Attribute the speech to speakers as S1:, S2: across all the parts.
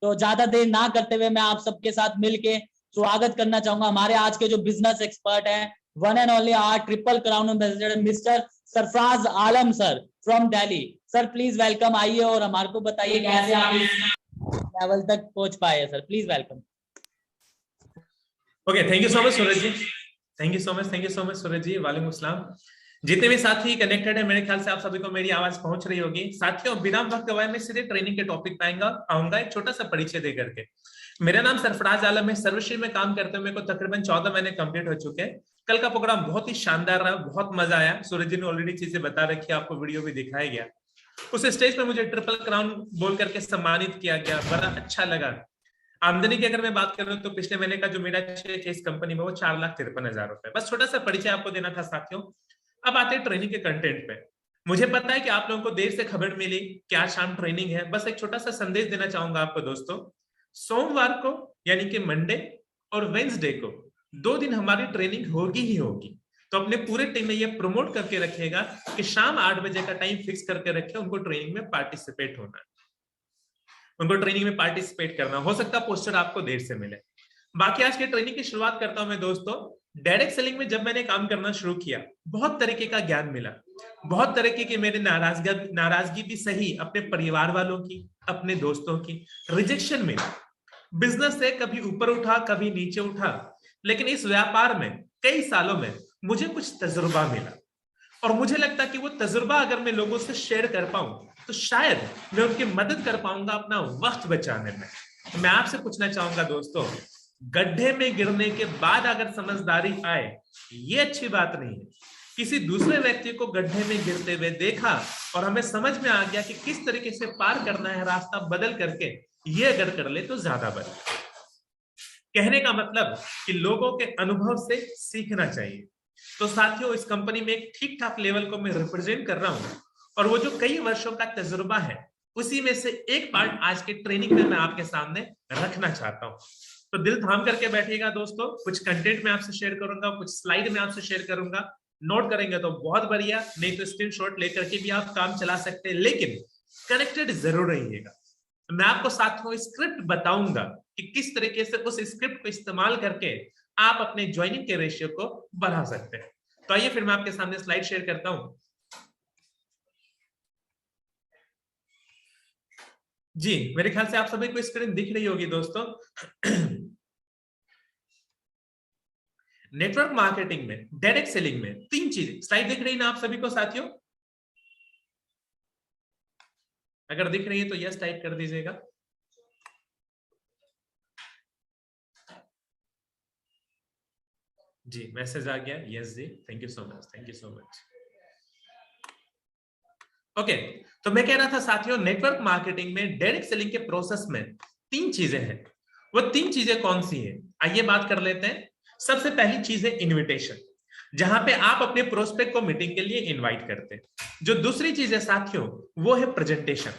S1: तो ज्यादा देर ना करते हुए मैं आप सबके साथ मिलके स्वागत करना चाहूंगा हमारे आज के जो बिजनेस एक्सपर्ट हैं, one and only R triple crown ambassador mister Sarfaraz Alam sir from Delhi. Sir please welcome, आइए और हमारे को बताइए कैसे आप इस लेवल तक पहुंच पाए sir. Please welcome.
S2: Okay, thank you so much Suraj ji. Thank you so much Suraj ji. वालेकुम अस्सलाम। जितने भी साथी कनेक्टेड है, मेरे ख्याल से आप सभी को मेरी आवाज पहुंच रही होगी। साथियों, बिना वक्त गवाए मैं सीधे ट्रेनिंग के टॉपिक पे आऊंगा एक छोटा सा परिचय दे करके। मेरा नाम सरफराज आलम है। सर्वश्री में काम करते हुए मेरे को तकरीबन 14 महीने कंप्लीट हो चुके हैं। कल का प्रोग्राम बहुत ही शानदार रहा, बहुत मजा आया। सूरज जी ने ऑलरेडी चीजें बता रखी, आपको वीडियो भी दिखाया गया। उस स्टेज पे मुझे ट्रिपल क्राउन बोल करके सम्मानित किया गया, बड़ा अच्छा लगा। आमदनी की अगर मैं बात करूं तो पिछले महीने का जो मेरा चेक है इस कंपनी में वो 4,53,000 रुपए। बस छोटा सा परिचय आपको देना था साथियों। अब आते हैं ट्रेनिंग के कंटेंट पे। मुझे पता है कि आप लोगों को देर से खबर मिली कि आज शाम ट्रेनिंग है। बस एक छोटा सा संदेश देना चाहूंगा आपको दोस्तों। सोमवार को यानी कि मंडे और वेंसडे को 2 दिन हमारी ट्रेनिंग होगी ही होगी। तो अपने पूरे टीम में ये प्रमोट करके रखेगा कि शाम 8 बजे का टाइम फिक्स करके रखे, उनको ट्रेनिंग में पार्टिसिपेट होना है, उनको ट्रेनिंग में पार्टिसिपेट करना। हो सकता है पोस्टर आपको देर से मिले। बाकी आज की ट्रेनिंग की शुरुआत करता हूं मैं दोस्तों। डायरेक्ट सेलिंग में जब मैंने काम करना शुरू किया, बहुत तरीके का ज्ञान मिला, बहुत तरीके की मेरी नाराजगी भी सही, अपने परिवार वालों की, अपने दोस्तों की, रिजेक्शन मिला। बिजनेस से कभी ऊपर उठा, कभी नीचे उठा, लेकिन इस व्यापार में कई सालों में मुझे कुछ तजुर्बा मिला और मुझे लगता कि वो तजुर्बा अगर मैं लोगों से शेयर कर पाऊं तो शायद मैं उनकी मदद कर पाऊंगा अपना वक्त बचाने में। तो मैं आपसे पूछना चाहूंगा दोस्तों, गड्ढे में गिरने के बाद अगर समझदारी आए, ये अच्छी बात नहीं है। किसी दूसरे व्यक्ति को गड्ढे में गिरते हुए देखा और हमें समझ में आ गया कि किस तरीके से पार करना है, रास्ता बदल करके, ये अगर कर ले तो ज्यादा बेहतर। कहने का मतलब कि लोगों के अनुभव से सीखना चाहिए। तो साथियों, इस कंपनी में एक ठीक ठाक लेवल को मैं रिप्रेजेंट कर रहा हूं और वो जो कई वर्षों का तजुर्बा है उसी में से एक पार्ट आज के ट्रेनिंग में मैं आपके सामने रखना चाहता हूं। तो दिल थाम करके बैठिएगा दोस्तों। कुछ कंटेंट मैं आपसे शेयर करूंगा, कुछ स्लाइड में आपसे शेयर करूंगा। नोट करेंगे तो बहुत बढ़िया, नहीं तो स्क्रीनशॉट लेकर के भी आप काम चला सकते हैं, लेकिन कनेक्टेड जरूर रहिएगा। मैं आपको साथियों स्क्रिप्ट बताऊंगा कि किस तरीके से उस स्क्रिप्ट को इस्तेमाल करके आप अपने ज्वाइनिंग के रेशियो को बढ़ा सकते हैं। तो आइए फिर मैं आपके सामने स्लाइड शेयर करता हूं। जी, मेरे ख्याल से आप सभी को स्क्रीन दिख रही होगी दोस्तों। नेटवर्क मार्केटिंग में, डायरेक्ट सेलिंग में 3 चीज स्लाइड दिख रही है ना आप सभी को साथियों? अगर दिख रही है तो यस टाइप कर दीजिएगा। जी, मैसेज आ गया, यस जी, thank you so much, thank you so much. Okay, तो मैं कह रहा था साथियों, नेटवर्क मार्केटिंग में डायरेक्ट सेलिंग के प्रोसेस में 3 चीजें हैं। वो 3 चीजें कौन सी हैं? आइए बात कर लेते हैं। सबसे पहली चीज है इनविटेशन, जहां पे आप अपने प्रोस्पेक्ट को मीटिंग के लिए इनवाइट करते हैं। जो दूसरी चीज है साथियों, वो है प्रेजेंटेशन,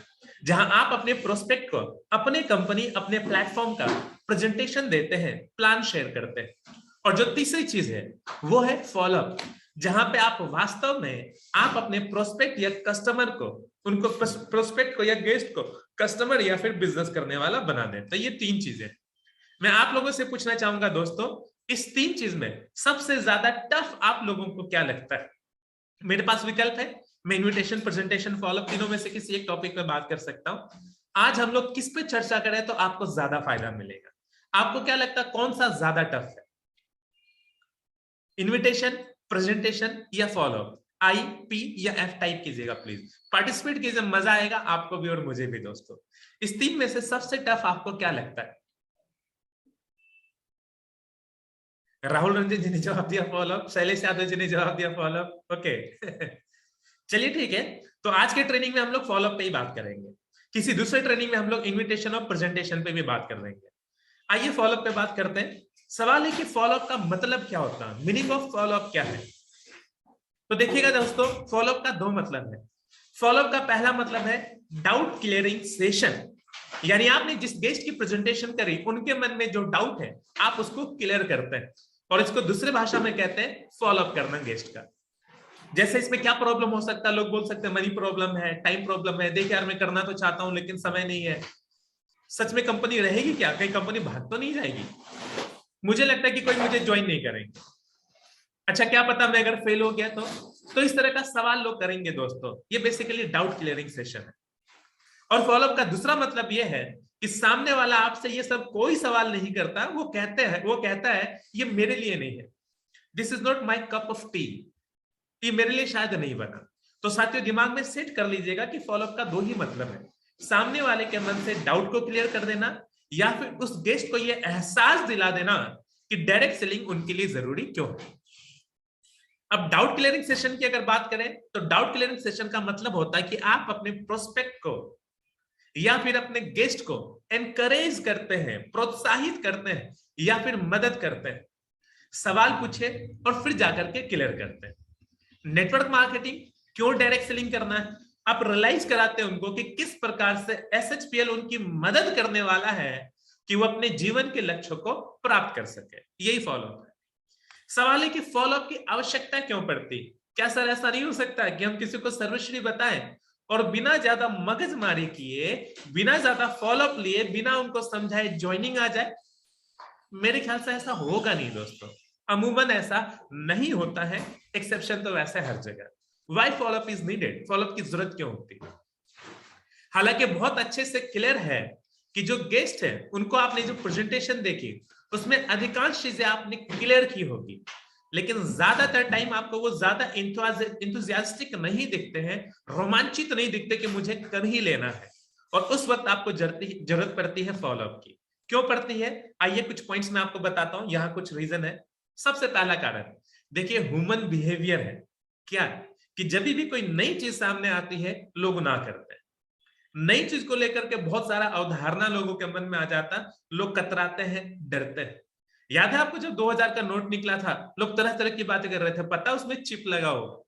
S2: जहां आप अपने प्रोस्पेक्ट को अपने कंपनी, अपने प्लेटफॉर्म का प्रेजेंटेशन देते हैं, प्लान शेयर करते हैं। और जो तीसरी चीज है वो है फॉलोअप, जहां पे आप वास्तव में आप अपने प्रोस्पेक्ट या कस्टमर को, उनको प्रोस्पेक्ट को या गेस्ट को कस्टमर या फिर बिजनेस करने वाला बना दें। तो ये 3 चीजें मैं आप लोगों से पूछना चाहूंगा दोस्तों, इस 3 चीज में सबसे ज्यादा टफ आप लोगों को क्या लगता है? मेरे पास विकल्प है, मैं इन्विटेशन, प्रेजेंटेशन, फॉलोअप तीनों में से किसी एक टॉपिक पे बात कर सकता हूं। आज हम लोग किस पे चर्चा करें तो आपको ज्यादा फायदा मिलेगा? आपको क्या लगता है कौन सा ज्यादा टफ है? इन्विटेशन, प्रेजेंटेशन या फॉलोअप? आई, पी या एफ टाइप कीजिएगा प्लीज। पार्टिसिपेट कीजिए, मजा आएगा आपको भी और मुझे भी दोस्तों। इस 3 में से सबसे टफ आपको क्या लगता है? राहुल रंजन जी ने जवाब दिया फॉलोअप, शैलेश यादव जी ने जवाब दिया फॉलोअप। ओके चलिए ठीक है, तो आज के ट्रेनिंग में हम लोग फॉलोअप पे ही बात करेंगे। किसी दूसरे ट्रेनिंग में हम लोग इन्विटेशन और प्रेजेंटेशन पे भी बात कर लेंगे। आइए फॉलोअप पे बात करते हैं। सवाल है कि फॉलोअप का मतलब क्या होता है, मीनिंग ऑफ फॉलोअप क्या है? तो देखिएगा दोस्तों, फॉलोअप का 2 मतलब है। फॉलोअप का पहला मतलब है डाउट क्लियरिंग सेशन, यानी आपने जिस गेस्ट की प्रेजेंटेशन करी उनके मन में जो डाउट है आप उसको क्लियर करते हैं, और इसको दूसरी भाषा में कहते हैं फॉलोअप करना गेस्ट का। जैसे इसमें क्या प्रॉब्लम हो सकता है? लोग बोल सकते हैं मनी प्रॉब्लम है, टाइम प्रॉब्लम है, देख यार मैं करना तो चाहता हूं लेकिन समय नहीं है, सच में कंपनी रहेगी क्या? कहीं कंपनी भाग तो नहीं जाएगी? मुझे लगता है कि कोई मुझे ज्वाइन नहीं करेंगे। अच्छा, क्या पता मैं अगर फेल हो गया तो इस तरह का सवाल लोग करेंगे दोस्तों। ये बेसिकली डाउट क्लियरिंग सेशन है। और फॉलोअप का दूसरा मतलब ये है कि सामने वाला आपसे ये सब कोई सवाल नहीं करता, वो कहता है ये मेरे लिए नहीं है, this is not my cup of T, ये मेरे लिए शायद नहीं बना। तो साथियों, दिमाग में सेट कर लीजिएगा कि फॉलोअप का दो ही मतलब है, सामने वाले के मन से डाउट को क्लियर कर देना, या फिर उस गेस्ट को यह एहसास दिला देना कि डायरेक्ट सेलिंग उनके लिए जरूरी क्यों है। अब डाउट क्लियरिंग सेशन की अगर बात करें तो डाउट क्लियरिंग सेशन का मतलब होता है कि आप अपने प्रोस्पेक्ट को या फिर अपने गेस्ट को एनकरेज करते हैं, प्रोत्साहित करते हैं, या फिर मदद करते हैं, सवाल पूछे और फिर जाकर के क्लियर करते हैं। नेटवर्क मार्केटिंग क्यों डायरेक्ट सेलिंग करना है, आप रियलाइज कराते हैं उनको कि किस प्रकार से एसएचपीएल उनकी मदद करने वाला है कि वो अपने जीवन के लक्ष्यों को प्राप्त कर सके। यही फॉलोअप है। सवाल है कि फॉलोअप की आवश्यकता क्यों पड़ती? क्या सर ऐसा नहीं हो सकता कि हम किसी को सर्वश्री बताएं और बिना ज्यादा मगजमारी किए, बिना ज्यादा फॉलोअप लिए, बिना उनको समझाए ज्वाइनिंग आ जाए? मेरे ख्याल से ऐसा होगा नहीं दोस्तों, अमूमन ऐसा नहीं होता है, एक्सेप्शन तो वैसे हर जगह। Why follow up is needed? Follow up की जरूरत क्यों होती है? हालांकि बहुत अच्छे से क्लियर है कि जो गेस्ट है उनको आपने जो प्रेजेंटेशन देखी उसमें अधिकांश चीजें आपने क्लियर की होगी, लेकिन ज्यादातर टाइम आपको वो ज्यादा इंथुजियास्टिक नहीं दिखते हैं, रोमांचित नहीं दिखते कि मुझे कर ही लेना है। और उस वक्त आपको जरूरत पड़ती है फॉलोअप की। क्यों पड़ती है? आइए कुछ पॉइंट्स मैं आपको बताता हूं, यहाँ कुछ रीजन है। सबसे पहला कारण देखिए, ह्यूमन बिहेवियर है। क्या कि जब भी कोई नई चीज सामने आती है लोग ना करते हैं, नई चीज को लेकर के बहुत सारा अवधारणा लोगों के मन में आ जाता, लोग कतराते हैं, डरते हैं। याद है आपको जब 2000 का नोट निकला था, लोग तरह तरह की बातें कर रहे थे, पता उसमें चिप लगा होगा।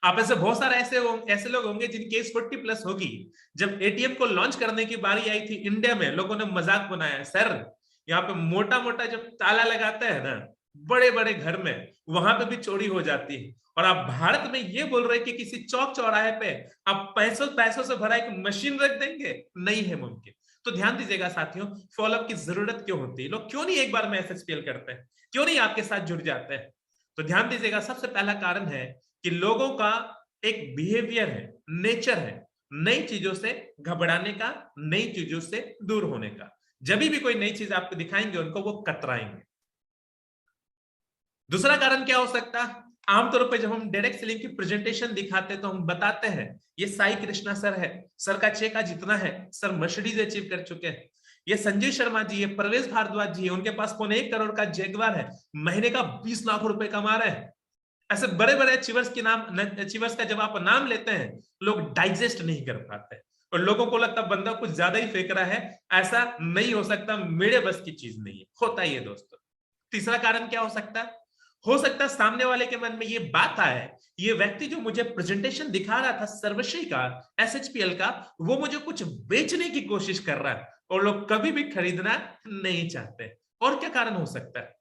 S2: आप ऐसे बहुत सारे ऐसे लोग होंगे जिनकी एज 40+ होगी। जब एटीएम को लॉन्च करने की बारी आई थी इंडिया में, लोगों ने मजाक बनाया, सर यहाँ पे मोटा मोटा जब ताला लगाता है ना बड़े बड़े घर में, वहां पे भी चोरी हो जाती है, और आप भारत में ये बोल रहे कि किसी चौक चौराहे पे आप पैसों से भरा एक मशीन रख देंगे? नहीं है मुमकिन। तो ध्यान दीजिएगा साथियों, फॉलोअप की जरूरत क्यों होती है? लोग क्यों नहीं एक बार में एसएचपीएल करते हैं, क्यों नहीं आपके साथ जुड़ जाते हैं? तो ध्यान दीजिएगा, सबसे पहला कारण है कि लोगों का एक बिहेवियर है, नेचर है, नई चीजों से घबराने का, नई चीजों से दूर होने का। जब भी कोई नई चीज आपको दिखाएंगे उनको वो कतराएंगे। दूसरा कारण क्या हो सकता है? आमतौर पर जब हम डायरेक्ट सेलिंग की प्रेजेंटेशन दिखाते हैं तो हम बताते हैं ये साई कृष्णा सर है, सर का चेक जितना है, सर मर्सिडीज अचीव कर चुके हैं, ये संजय शर्मा जी है, परवेश भारद्वाज जी है, उनके पास 1.25 करोड़ का जैगवार है, महीने का 20 लाख रुपए कमा रहे हैं। ऐसे बड़े बड़े अचीवर्स का जब आप नाम लेते हैं लोग डाइजेस्ट नहीं कर पाते और लोगों को लगता बंदा कुछ ज्यादा ही फेंक रहा है, ऐसा नहीं हो सकता, मेरे बस की चीज नहीं है। होता ही है दोस्तों। तीसरा कारण क्या हो सकता है? हो सकता है सामने वाले के मन में ये बात आए, ये व्यक्ति जो मुझे प्रेजेंटेशन दिखा रहा था सर्वश्री का, एसएचपीएल का, वो मुझे कुछ बेचने की कोशिश कर रहा है और लोग कभी भी खरीदना नहीं चाहते। और क्या कारण हो सकता है?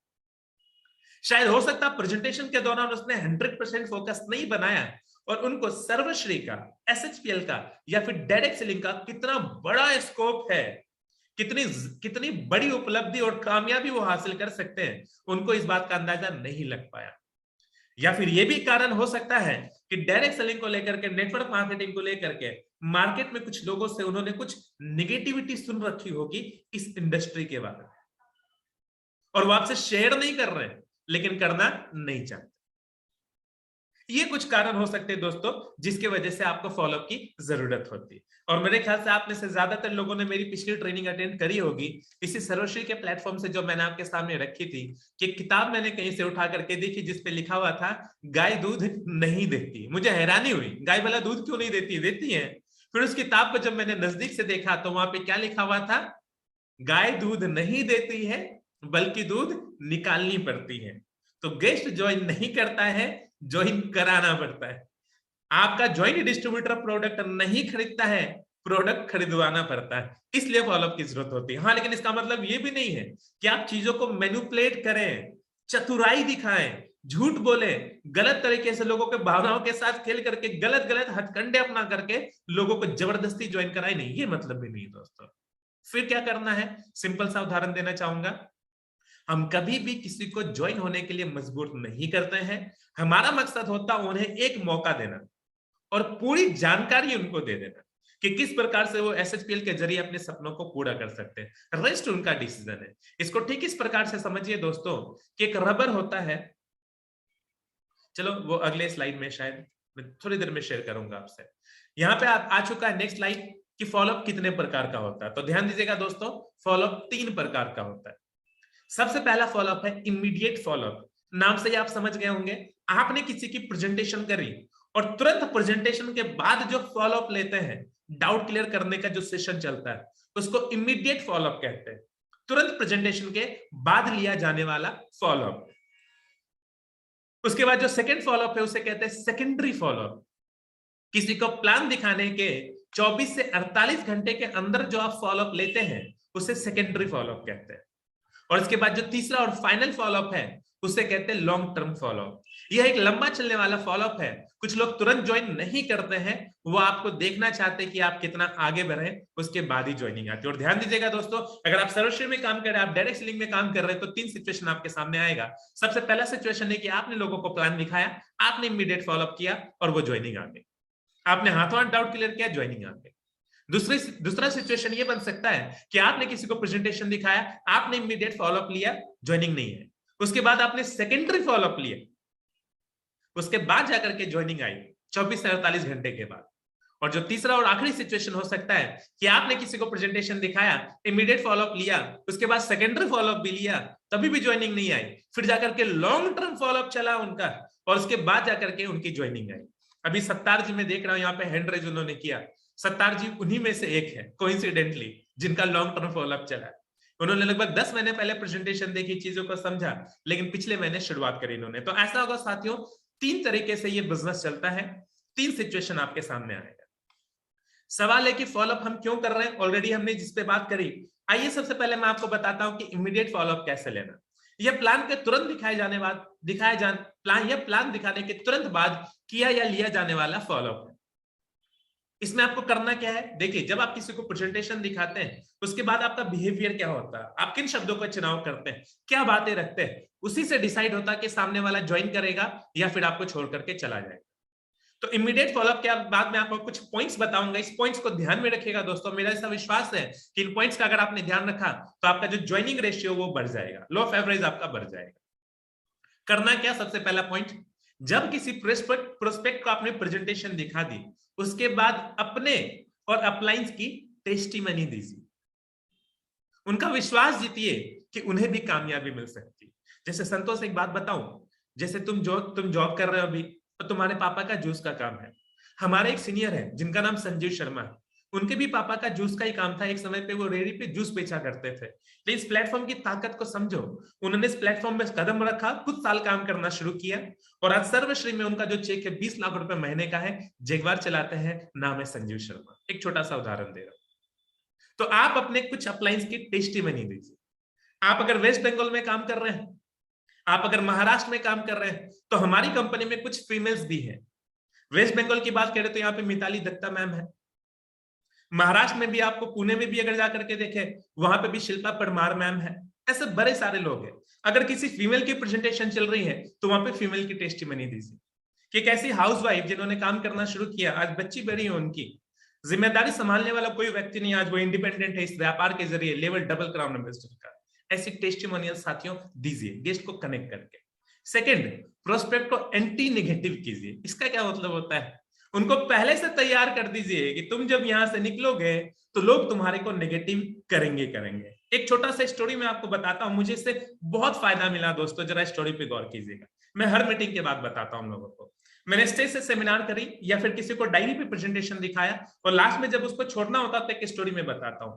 S2: शायद हो सकता है प्रेजेंटेशन के दौरान उसने 100% फोकस नहीं बनाया और उनको सर्वश्री का, एसएचपीएल का या फिर डायरेक्ट सेलिंग का कितना बड़ा स्कोप है, कितनी बड़ी उपलब्धि और कामयाबी वो हासिल कर सकते हैं, उनको इस बात का अंदाजा नहीं लग पाया। या फिर यह भी कारण हो सकता है कि डायरेक्ट सेलिंग को लेकर के, नेटवर्क मार्केटिंग को लेकर के मार्केट में कुछ लोगों से उन्होंने कुछ निगेटिविटी सुन रखी होगी इस इंडस्ट्री के बारे में, और वो आपसे शेयर नहीं कर रहे हैं लेकिन करना नहीं चाहते। ये कुछ कारण हो सकते हैं दोस्तों जिसकी वजह से आपको फॉलोअप की जरूरत होती है। और मेरे ख्याल से आप में से ज्यादातर लोगों ने मेरी पिछली ट्रेनिंग अटेंड करी होगी इसी सर्वश्री के प्लेटफॉर्म से, जो मैंने आपके सामने रखी थी कि किताब मैंने कहीं से उठा करके देखी जिसपे लिखा हुआ था गाय दूध नहीं देती। मुझे हैरानी हुई, गाय भला दूध क्यों नहीं देती? देती है। फिर उस किताब को जब मैंने नजदीक से देखा तो वहां पे क्या लिखा हुआ था? गाय दूध नहीं देती है बल्कि दूध निकालनी पड़ती है। तो गेस्ट ज्वाइन नहीं करता है, ज्वाइन कराना पड़ता है। आपका ज्वाइंट डिस्ट्रीब्यूटर प्रोडक्ट नहीं खरीदता है, प्रोडक्ट खरीदवाना पड़ता है। इसलिए फॉलोअप की जरूरत होती है। हाँ, लेकिन इसका मतलब ये भी नहीं है कि आप चीजों को मैनिपुलेट करें, चतुराई दिखाएं, झूठ बोले, गलत तरीके से लोगों के भावनाओं के साथ खेल करके गलत हथकंडे अपना करके लोगों को जबरदस्ती ज्वाइन कराए, नहीं, ये मतलब भी नहीं दोस्तों। फिर क्या करना है, सिंपल सा उदाहरण देना चाहूंगा। हम कभी भी किसी को ज्वाइन होने के लिए मजबूर नहीं करते हैं। हमारा मकसद होता है उन्हें एक मौका देना और पूरी जानकारी उनको दे देना कि किस प्रकार से वो SHPL के जरिए अपने सपनों को पूरा कर सकते हैं। रेस्ट उनका डिसीजन है। इसको ठीक इस प्रकार से समझिए दोस्तों कि एक रबर होता है, चलो वो अगले स्लाइड में शायद मैं थोड़ी देर में शेयर करूंगा आपसे। यहाँ पे आ चुका है नेक्स्ट स्लाइड कि फॉलोअप कितने प्रकार का होता है। तो ध्यान दीजिएगा दोस्तों, फॉलोअप 3 प्रकार का होता है। सबसे पहला फॉलोअप है इमीडिएट फॉलोअप। नाम से ही आप समझ गए होंगे, आपने किसी की प्रेजेंटेशन करी और तुरंत प्रेजेंटेशन के बाद जो फॉलोअप लेते हैं, डाउट क्लियर करने का जो सेशन चलता है, उसको इमीडिएट फॉलोअप कहते हैं। तुरंत प्रेजेंटेशन के बाद लिया जाने वाला फॉलोअप। उसके बाद जो सेकंड फॉलोअप है उसे कहते हैं सेकेंडरी फॉलोअप। किसी को प्लान दिखाने के 24 से 48 घंटे के अंदर जो आप फॉलोअप लेते हैं उसे सेकेंडरी फॉलोअप कहते हैं। और इसके बाद जो तीसरा और फाइनल फॉलोअप है उसे कहते हैं लॉन्ग टर्म फॉलोअप। यह एक लंबा चलने वाला फॉलोअप है। कुछ लोग तुरंत ज्वाइन नहीं करते हैं, वो आपको देखना चाहते हैं कि आप कितना आगे बढ़े, उसके बाद ही ज्वाइनिंग आती है। और ध्यान दीजिएगा दोस्तों, अगर आप सर्वश्री में काम कर रहे हैं, आप डायरेक्ट सेलिंग में काम कर रहे हैं, तो 3 सिचुएशन आपके सामने आएगा। सबसे पहला सिचुएशन है कि आपने लोगों को प्लान दिखाया, आपने इमीडिएट फॉलोअप किया और वो ज्वाइनिंग आ गई। आपने हाथों हाथ डाउट क्लियर किया, ज्वाइनिंग आ गई। दूसरा सिचुएशन ये बन सकता है कि आपने किसी को प्रेजेंटेशन दिखाया, आपने इमीडिएट फॉलोअप लिया, ज्वाइनिंग नहीं है। उसके बाद आपने सेकेंडरी फॉलोअप लिया, उसके बाद जाकर के ज्वाइनिंग आई 24 से 48 घंटे के बाद। और जो तीसरा और आखिरी सिचुएशन हो सकता है कि आपने किसी को प्रेजेंटेशन दिखाया, इमीडिएट फॉलोअप लिया, उसके बाद सेकेंडरी फॉलोअप भी लिया, तभी भी ज्वाइनिंग नहीं आई। फिर जाकर के लॉन्ग टर्म फॉलोअप चला उनका और उसके बाद जाकर के उनकी ज्वाइनिंग आई। अभी सत्तार जी में देख रहा हूं यहाँ पे हैंड रेज उन्होंने किया। सत्तार जी उन्हीं में से एक है कोइंसिडेंटली जिनका लॉन्ग टर्म फॉलोअप चला। उन्होंने लगभग 10 महीने पहले प्रेजेंटेशन देखी, चीजों को समझा, लेकिन पिछले महीने शुरुआत करी इन्होंने। तो ऐसा होगा साथियों, 3 तरीके से ये बिजनेस चलता है। 3 सिचुएशन आपके सामने आएगा। सवाल है कि फॉलोअप हम क्यों कर रहे हैं, ऑलरेडी हमने जिस पे बात करी। आइए सबसे पहले मैं आपको बताता हूं कि इमीडिएट फॉलोअप कैसे लेना। यह प्लान के तुरंत प्लान दिखाने के तुरंत बाद किया या लिया जाने वाला फॉलोअप है। इसमें आपको करना क्या है, देखिए, जब आप किसी को प्रेजेंटेशन दिखाते हैं उसके बाद आपका बिहेवियर क्या होता है, आप किन शब्दों का चुनाव करते हैं, क्या बातें रखते हैं, उसी से डिसाइड होता है कि सामने वाला ज्वाइन करेगा या फिर आपको छोड़ करके चला जाएगा। तो इमीडिएट फॉलोअप के बाद मैं आपको कुछ पॉइंट्स बताऊंगा। इस पॉइंट्स को ध्यान में रखिएगा दोस्तों। मेरा ऐसा विश्वास है कि इन पॉइंट्स का अगर आपने ध्यान रखा तो आपका जो ज्वाइनिंग रेशियो वो बढ़ जाएगा, लो ऑफ एवरेज आपका बढ़ जाएगा। करना क्या, सबसे पहला पॉइंट, जब किसी प्रोस्पेक्ट को आपने प्रेजेंटेशन दिखा दी, उसके बाद अपने और अपलाइंस की टेस्टिमनी दीजिए। उनका विश्वास जीतिए कि उन्हें भी कामयाबी मिल सकती है। जैसे संतोष, एक बात बताऊं, जैसे तुम जॉब कर रहे हो अभी, तो तुम्हारे पापा का जूस का काम है। हमारे एक सीनियर है जिनका नाम संजीव शर्मा है, उनके भी पापा का जूस का ही काम था। एक समय पे वो रेडी पे जूस बेचा करते थे। तो इस प्लेटफॉर्म की ताकत को समझो। उन्होंने इस प्लेटफॉर्म में कदम रखा, कुछ साल काम करना शुरू किया और आज सर्वश्री में उनका जो चेक है 20 लाख रुपए महीने का है, जगवार चलाते हैं, नाम है संजीव शर्मा। एक छोटा सा उदाहरण दे रहा हूं। तो आप अपने कुछ अप्लायंस की टेस्टिमनी दीजिए। आप अगर वेस्ट बंगाल में काम कर रहे हैं, आप अगर महाराष्ट्र में काम कर रहे हैं, तो हमारी कंपनी में कुछ फीमेल्स भी हैं। वेस्ट बंगाल की बात करें तो यहाँ पे मिताली दत्ता मैम है। महाराष्ट्र में भी, आपको पुणे में भी अगर जाकर के देखें, वहां पे भी शिल्पा परमार मैम है। ऐसे बड़े सारे लोग हैं। अगर किसी फीमेल की प्रेजेंटेशन चल रही है तो वहां पे फीमेल की टेस्टिमनी दीजिए कि एक ऐसी हाउसवाइफ जिन्होंने काम करना शुरू किया, आज बच्ची बड़ी है, उनकी जिम्मेदारी संभालने वाला कोई व्यक्ति नहीं, आज वो इंडिपेंडेंट है, इस व्यापार के जरिए लेवल डबल क्राउन एम्बेसडर का। ऐसी टेस्टिमोनियल साथियों दीजिए, गेस्ट को कनेक्ट करके। सेकंड, प्रोस्पेक्ट को एंटी नेगेटिव कीजिए। इसका क्या मतलब होता है, उनको पहले से तैयार कर दीजिए कि तुम जब यहां से निकलोगे तो लोग तुम्हारे को नेगेटिव करेंगे। एक छोटा सा स्टोरी मैं आपको बताता हूं, मुझे इससे बहुत फायदा मिला दोस्तों, जरा स्टोरी पे गौर कीजिएगा। मैं हर मीटिंग के बाद बताता हूं लोगों को। मैंने स्टेज से सेमिनार करी या फिर किसी को डायरी पे प्रेजेंटेशन दिखाया और लास्ट में जब उसको छोड़ना होता तो एक स्टोरी में बताता हूं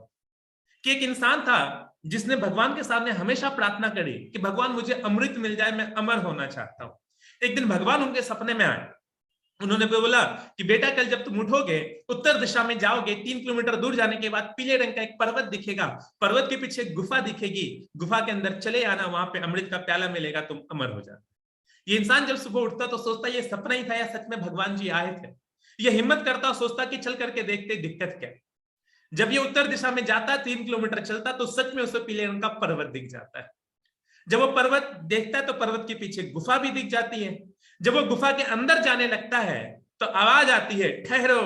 S2: कि एक इंसान था जिसने भगवान के सामने हमेशा प्रार्थना करी कि भगवान मुझे अमृत मिल जाए, मैं अमर होना चाहता हूं। एक दिन भगवान उनके सपने में आए। उन्होंने बोला कि बेटा, कल जब तुम उठोगे, उत्तर दिशा में जाओगे, 3 किलोमीटर दूर जाने के बाद पीले रंग का एक पर्वत दिखेगा, पर्वत के पीछे गुफा दिखेगी, गुफा के अंदर चले आना, वहां पे अमृत का प्याला मिलेगा, तुम अमर हो जाना। ये इंसान जब सुबह उठता तो सोचता ये सपना ही था या सच में भगवान जी आए थे। ये हिम्मत करता, सोचता कि चल करके देखते दिक्कत क्या। जब ये उत्तर दिशा में जाता, 3 किलोमीटर चलता, तो सच में उसे पीले रंग का पर्वत दिख जाता है। जब वो पर्वत देखता है तो पर्वत के पीछे गुफा भी दिख जाती है। जब वो गुफा के अंदर जाने लगता है तो आवाज आती है, ठहरो।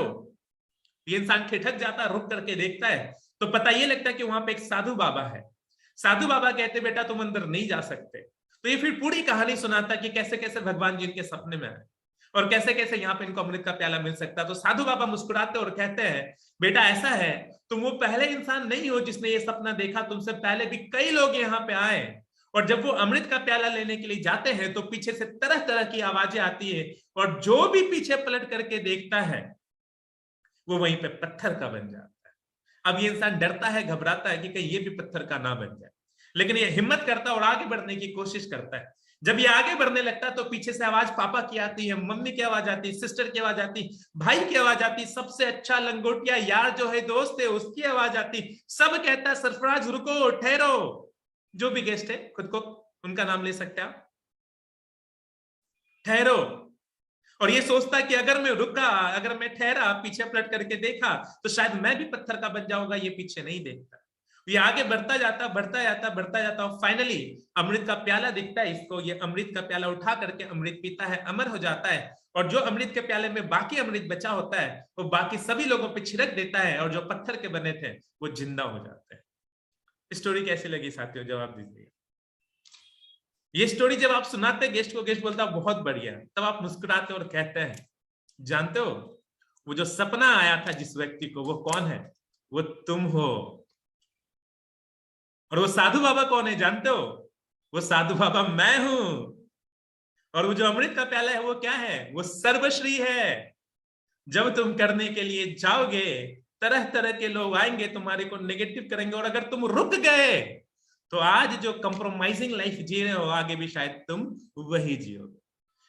S2: ये इंसान ठिठक जाता है, रुक करके देखता है तो पता ये लगता है कि वहां पे एक साधु बाबा है। साधु बाबा कहते, बेटा तुम अंदर नहीं जा सकते। तो ये फिर पूरी कहानी सुनाता कि कैसे कैसे भगवान जी इनके सपने में आए और कैसे कैसे यहाँ पे इनको अमृत का प्याला मिल सकता। तो साधु बाबा मुस्कुराते और कहते हैं, बेटा ऐसा है, तुम वो पहले इंसान नहीं हो जिसने ये सपना देखा, तुमसे पहले भी कई लोग यहाँ पे आए और जब वो अमृत का प्याला लेने के लिए जाते हैं तो पीछे से तरह तरह की आवाजें आती है और जो भी पीछे पलट करके देखता है वो वहीं पे पत्थर का बन जाता है। अब ये इंसान डरता है, घबराता है कि कहीं ये भी पत्थर का ना बन जाए, लेकिन ये हिम्मत करता है और आगे बढ़ने की कोशिश करता है। जब ये आगे बढ़ने लगता है तो पीछे से आवाज पापा की आती है, मम्मी की आवाज आती है, सिस्टर की आवाज आती, भाई की आवाज आती, सबसे अच्छा लंगोटिया यार जो है दोस्त है उसकी आवाज आती। सब कहता है, सरफराज रुको, ठहरो। जो भी गेस्ट है खुद को उनका नाम ले सकते हैं आप, ठहरो। और ये सोचता कि अगर मैं रुका, अगर मैं ठहरा, पीछे पलट करके देखा तो शायद मैं भी पत्थर का बन जाऊंगा। ये पीछे नहीं देखता, ये आगे बढ़ता जाता, बढ़ता जाता, बढ़ता जाता और फाइनली अमृत का प्याला दिखता है इसको। ये अमृत का प्याला उठा करके अमृत पीता है, अमर हो जाता है और जो अमृत के प्याले में बाकी अमृत बचा होता है वो बाकी सभी लोगों पे छिड़क देता है और जो पत्थर के बने थे वो जिंदा हो जाते हैं। स्टोरी कैसी लगी साथियों, जवाब दीजिए। ये स्टोरी जब आप सुनाते गेस्ट को, गेस्ट बोलता बहुत बढ़िया, तब आप मुस्कुराते और कहते हैं, जानते हो वो जो सपना आया था जिस व्यक्ति को, वो कौन है? वो तुम हो। और वो साधु बाबा कौन है जानते हो? वो साधु बाबा मैं हूं। और वो जो अमृत का प्याला है वो क्या है? वो सर्वश्री है। जब तुम करने के लिए जाओगे तरह तरह के लोग आएंगे, तुम्हारे को नेगेटिव करेंगे और अगर तुम रुक गए तो आज जो कंप्रोमाइजिंग लाइफ जी रहे हो आगे भी शायद तुम वही जियोगे।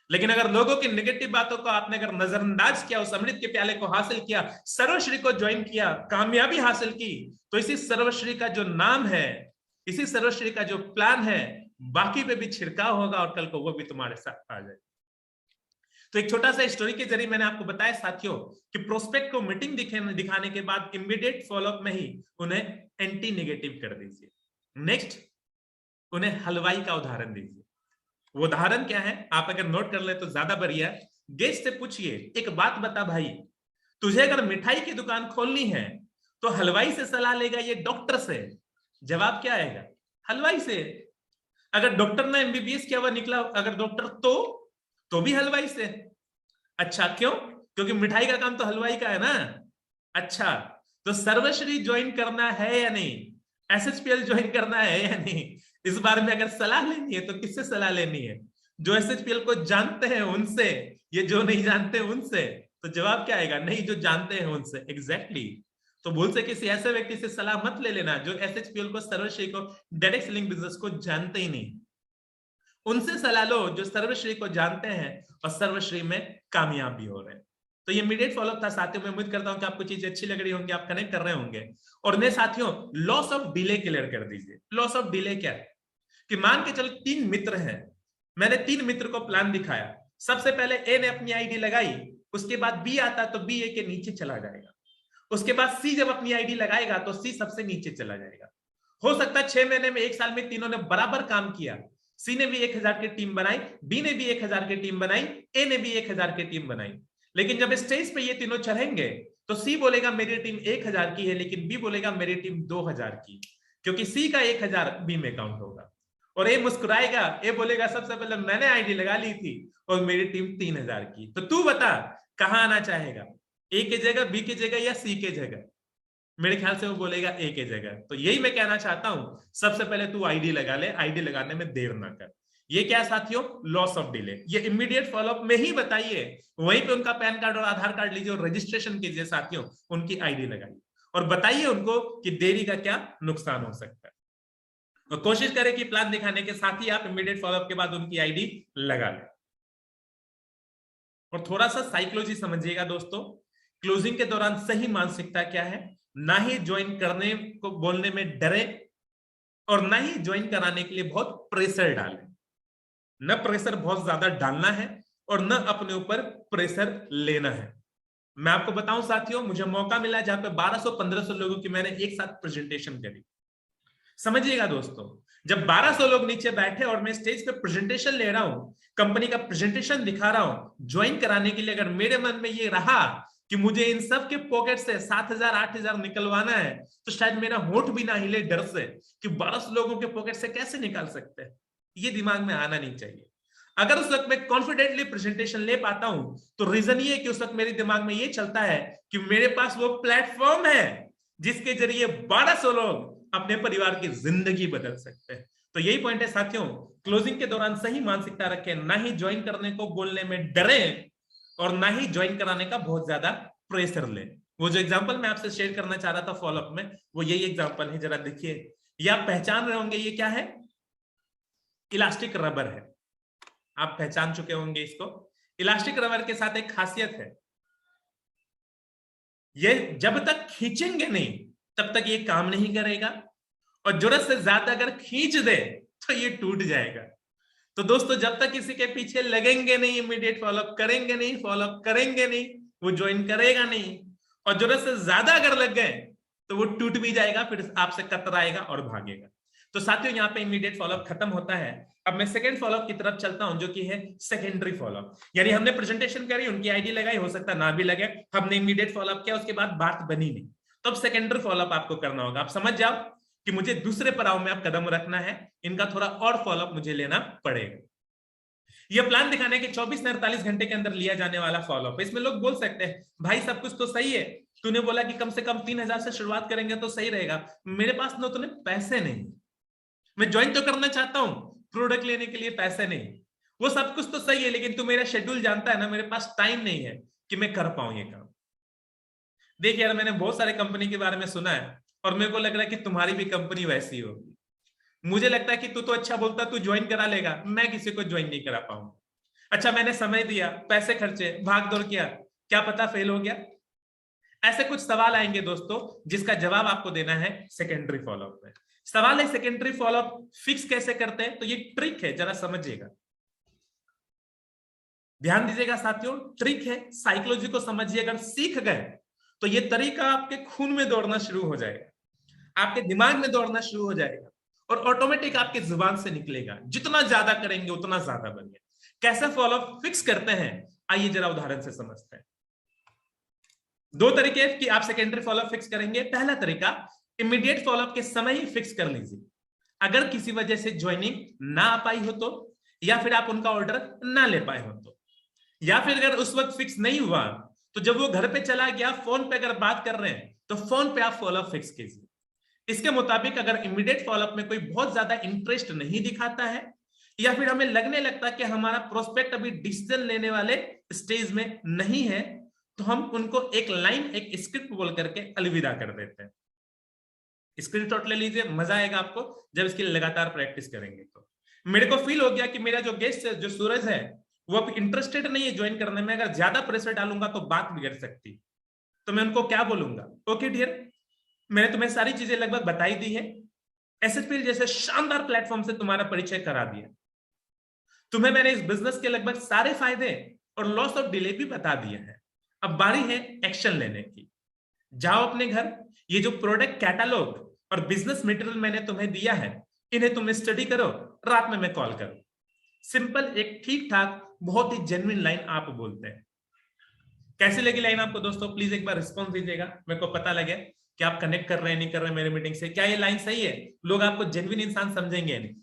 S2: लेकिन अगर लोगों की नेगेटिव बातों को आपने अगर नजरअंदाज किया, उस अमृत के प्याले को हासिल किया, सर्वश्री को ज्वाइन किया, कामयाबी हासिल की, तो इसी सर्वश्री का जो नाम है, इसी सर्वश्री का जो प्लान है, बाकी पे भी छिड़काव होगा और कल को वो भी तुम्हारे साथ आ जाए। तो एक छोटा सा स्टोरी के जरिए मैंने आपको बताया साथियों कि प्रोस्पेक्ट को मीटिंग दिखाने के बाद इमीडिएट फॉलोअप में ही उन्हें एंटी नेगेटिव कर दीजिए। नेक्स्ट उन्हें हलवाई का उदाहरण दीजिए। वो उदाहरण क्या है आप अगर नोट कर ले तो ज्यादा बढ़िया। गेस्ट से पूछिए, एक बात बता भाई, तुझे अगर मिठाई की दुकान खोलनी है तो हलवाई से सलाह लेगा ये डॉक्टर से? जवाब क्या आएगा? हलवाई से। अगर डॉक्टर ने एमबीबीएस किया हुआ निकला, अगर डॉक्टर तो भी हलवाई से। अच्छा क्यों? क्योंकि मिठाई का काम तो हलवाई का है ना। अच्छा तो सर्वश्री ज्वाइन करना है या नहीं? एसएचपीएल ज्वाइन करना है या नहीं? इस बारे में अगर सलाह लेनी है तो किससे सलाह लेनी है? जो एसएचपीएल को जानते हैं उनसे, ये जो नहीं जानते उनसे। तो जवाब क्या आएगा? नहीं, जो जानते हैं उनसे। एग्जैक्टली। तो भूल से किसी ऐसे व्यक्ति से सलाह मत ले लेना जो एसएचपीएल को, सर्वश्री को, डायरेक्ट सेलिंग बिजनेस को जानते ही नहीं। उनसे सलाह लो जो सर्वश्री को जानते हैं और सर्वश्री में कामयाब भी हो रहे हैं। तो ये इमीडिएट फॉलोअप था साथियों। मैं उम्मीद करता हूं कि आपको चीजें अच्छी लग रही होंगी, आप कनेक्ट कर रहे होंगे। और ने साथियों लॉस ऑफ डिले क्लियर कर दीजिए। लॉस ऑफ डिले क्या है कि मान के चलो 3 मित्र हैं, मैंने 3 मित्र को प्लान दिखाया। सबसे पहले ए ने अपनी आईडी लगाई, उसके बाद बी आता तो बी ए के नीचे चला जाएगा। उसके बाद सी जब अपनी आईडी लगाएगा तो सी सबसे नीचे चला जाएगा। हो सकता है 6 महीने में, 1 साल में तीनों ने बराबर काम किया। सी ने भी 1000 की टीम बनाई, बी ने भी 1000 की टीम बनाई, ए ने भी 1000 की टीम बनाई। लेकिन जब स्टेज पे ये तीनों चढ़ेंगे तो सी बोलेगा मेरी टीम 1000 की है, लेकिन बी बोलेगा मेरी टीम 2000 की, क्योंकि सी का 1000 बी में काउंट होगा। और ए मुस्कुराएगा, ए बोलेगा सबसे पहले मैंने आईडी लगा ली थी और मेरी टीम 3000 की। तो तू बता कहां आना चाहेगा, ए की जगह, बी की जगह या सी की जगह? मेरे ख्याल से वो बोलेगा ए की जगह। तो यही मैं कहना चाहता हूं, सबसे पहले तू आईडी लगा ले, आईडी लगाने में देर ना कर। ये क्या साथियों? Loss of delay. ये इमीडिएट फॉलोअप में ही बताइए, वहीं पे उनका पैन कार्ड और आधार कार्ड लीजिए और रजिस्ट्रेशन कीजिए साथियों, उनकी आईडी लगाइए और बताइए उनको कि देरी का क्या नुकसान हो सकता है। और कोशिश करें कि प्लान दिखाने के साथ ही आप इमीडिएट फॉलोअप के बाद उनकी आईडी लगा लें। और थोड़ा सा साइकोलॉजी समझिएगा दोस्तों। क्लोजिंग के दौरान सही मानसिकता क्या है? ना ही ज्वाइन करने को बोलने में डरे और ना ही ज्वाइन कराने के लिए बहुत प्रेशर डालें। न प्रेशर बहुत ज्यादा डालना है और न अपने ऊपर प्रेशर लेना है। मैं आपको बताऊं साथियों, मुझे मौका मिला जहां पे 1200-1500 लोगों की मैंने एक साथ प्रेजेंटेशन करी। समझिएगा दोस्तों, जब 1200 लोग नीचे बैठे और मैं स्टेज पे प्रेजेंटेशन ले रहा हूं, कंपनी का प्रेजेंटेशन दिखा रहा हूं ज्वाइन कराने के लिए, अगर मेरे मन में ये रहा कि मुझे इन सब के पॉकेट से 7,000 8,000 निकलवाना है, तो शायद मेरा होठ भी ना हिले डर से कि 1200 लोगों के पॉकेट से कैसे निकाल सकते हैं। ये दिमाग में आना नहीं चाहिए। अगर उस वक्त मैं कॉन्फिडेंटली प्रेजेंटेशन ले पाता हूं, तो रीजन ये है कि उस वक्त मेरे दिमाग में ये चलता है कि मेरे पास वो प्लेटफॉर्म है जिसके जरिए 1200 लोग अपने परिवार की जिंदगी बदल सकते हैं। तो यही पॉइंट है साथियों, क्लोजिंग के दौरान सही मानसिकता रखें, ना ही ज्वाइन करने को बोलने में डरे और ना ही ज्वाइन कराने का बहुत ज्यादा प्रेशर ले। वो जो एग्जांपल मैं आपसे शेयर करना चाह रहा था फॉलोअप में, वो यही एग्जांपल है, जरा देखिए। ये आप पहचान रहे होंगे, ये क्या है? इलास्टिक रबर है। आप पहचान चुके होंगे इसको। इलास्टिक रबर के साथ एक खासियत है, ये जब तक खींचेंगे नहीं तब तक ये काम नहीं करेगा, और जरूरत से ज्यादा अगर खींच दे तो ये टूट जाएगा। तो दोस्तों, जब तक किसी के पीछे लगेंगे नहीं, इमीडिएट फॉलोअप करेंगे नहीं, फॉलोअप करेंगे नहीं, वो ज्वाइन करेगा नहीं। और जरूरत से ज्यादा अगर लग गए तो वो टूट भी जाएगा, फिर आपसे कतराएगा और भागेगा। तो साथियों, यहाँ पे इमीडिएट फॉलोअप खत्म होता है। अब मैं सेकंड फॉलोअप की तरफ चलता हूं, जो कि है सेकेंडरी फॉलोअप। यानी हमने प्रेजेंटेशन करी, उनकी आईडी लगाई, हो सकता ना भी लगे, हमने इमीडिएट फॉलोअप किया, उसके बाद बात बनी नहीं, तो अब सेकेंडरी फॉलोअप आपको करना होगा। आप समझ जाओ कि मुझे दूसरे पड़ाव में अब कदम रखना है, इनका थोड़ा और फॉलोअप मुझे लेना पड़ेगा। यह प्लान दिखाने के 24 से 48 घंटे के अंदर लिया जाने वाला फॉलोअप। इसमें लोग बोल सकते हैं, भाई सब कुछ तो सही है, तूने बोला कि कम से कम 3,000 से शुरुआत करेंगे तो सही रहेगा, मेरे पास ना उतने पैसे नहीं, मैं ज्वाइन तो करना चाहता हूं, प्रोडक्ट लेने के लिए पैसे नहीं। वो सब कुछ तो सही है, लेकिन तू मेरा शेड्यूल जानता है ना, मेरे पास टाइम नहीं है कि मैं कर पाऊं ये काम। देखिए यार, मैंने बहुत सारे कंपनी के बारे में सुना है और मेरे को लग रहा है कि तुम्हारी भी कंपनी वैसी होगी। मुझे लगता है कि तू तो अच्छा बोलता, तू ज्वाइन करा लेगा, मैं किसी को ज्वाइन नहीं करा पाऊंगा। अच्छा, मैंने समय दिया, पैसे खर्चे, भाग दौड़ किया, क्या पता फेल हो गया। ऐसे कुछ सवाल आएंगे दोस्तों, जिसका जवाब आपको देना है सेकेंडरी फॉलोअप में। सवाल है सेकेंडरी फॉलोअप फिक्स कैसे करते हैं, तो ये ट्रिक है, जरा समझिएगा, ध्यान दीजिएगा साथियों। ट्रिक है, साइकोलॉजी को समझिए। अगर सीख गए तो ये तरीका आपके खून में दौड़ना शुरू हो जाएगा, आपके दिमाग में दौड़ना शुरू हो जाएगा, और ऑटोमेटिक आपकी जुबान से निकलेगा। जितना ज्यादा करेंगे उतना ज्यादा बनिए। कैसे फॉलोअप फिक्स करते हैं, आइए जरा उदाहरण से समझते हैं। दो तरीके कि आप सेकेंडरी फॉलोअप फिक्स करेंगे। पहला तरीका, इमीडिएट फॉलोअप के समय ही फिक्स कर लीजिए। अगर किसी वजह से ज्वाइनिंग ना आ पाई हो तो, या फिर आप उनका ऑर्डर ना ले पाए हो तो, या फिर अगर उस वक्त फिक्स नहीं हुआ तो जब वो घर पे चला गया, फोन पे अगर बात कर रहे हैं तो फोन पे आप फॉलोअप फिक्स कीजिए। इसके मुताबिक अगर इमीडिएट फॉलोअप में कोई बहुत ज्यादा इंटरेस्ट नहीं दिखाता है, या फिर हमें लगने लगता है कि हमारा प्रोस्पेक्ट अभी डिसीजन लेने वाले स्टेज में नहीं है, तो हम उनको एक लाइन, एक स्क्रिप्ट बोल करके अलविदा कर देते हैं। स्क्रीनशॉट ले लीजिए, मजा आएगा आपको जब इसकी लगातार प्रैक्टिस करेंगे। तो मेरे को फील हो गया कि मेरा जो गेस्ट जो सूरज है वो अब इंटरेस्टेड नहीं है ज्वाइन करने में, अगर ज्यादा प्रेशर डालूंगा तो बात बिगड़ सकती, तो मैं उनको क्या बोलूंगा, ओके डियर, मैंने तुम्हें सारी चीजें लगभग बताई दी है, एसएसपी जैसे शानदार प्लेटफॉर्म से तुम्हारा परिचय करा दिया, तुम्हें मैंने इस बिजनेस के लगभग सारे फायदे और लॉस ऑफ डिले भी बता दिया है। अब बारी है एक्शन लेने की। जाओ अपने घर, ये जो प्रोडक्ट कैटलॉग और बिजनेस मटेरियल मैंने तुम्हें दिया है, इन्हें तुम स्टडी करो, रात में मैं कॉल करूं। सिंपल, एक ठीक ठाक, बहुत ही जेन्युइन लाइन आप बोलते हैं। कैसी लगी लाइन आपको दोस्तों? प्लीज एक बार रिस्पॉन्स दीजिएगा, मेरे को पता लगे कि आप कनेक्ट कर रहे हैं नहीं कर रहे हैं मेरे मीटिंग से। क्या ये लाइन सही है? लोग आपको जेन्युइन इंसान समझेंगे नहीं?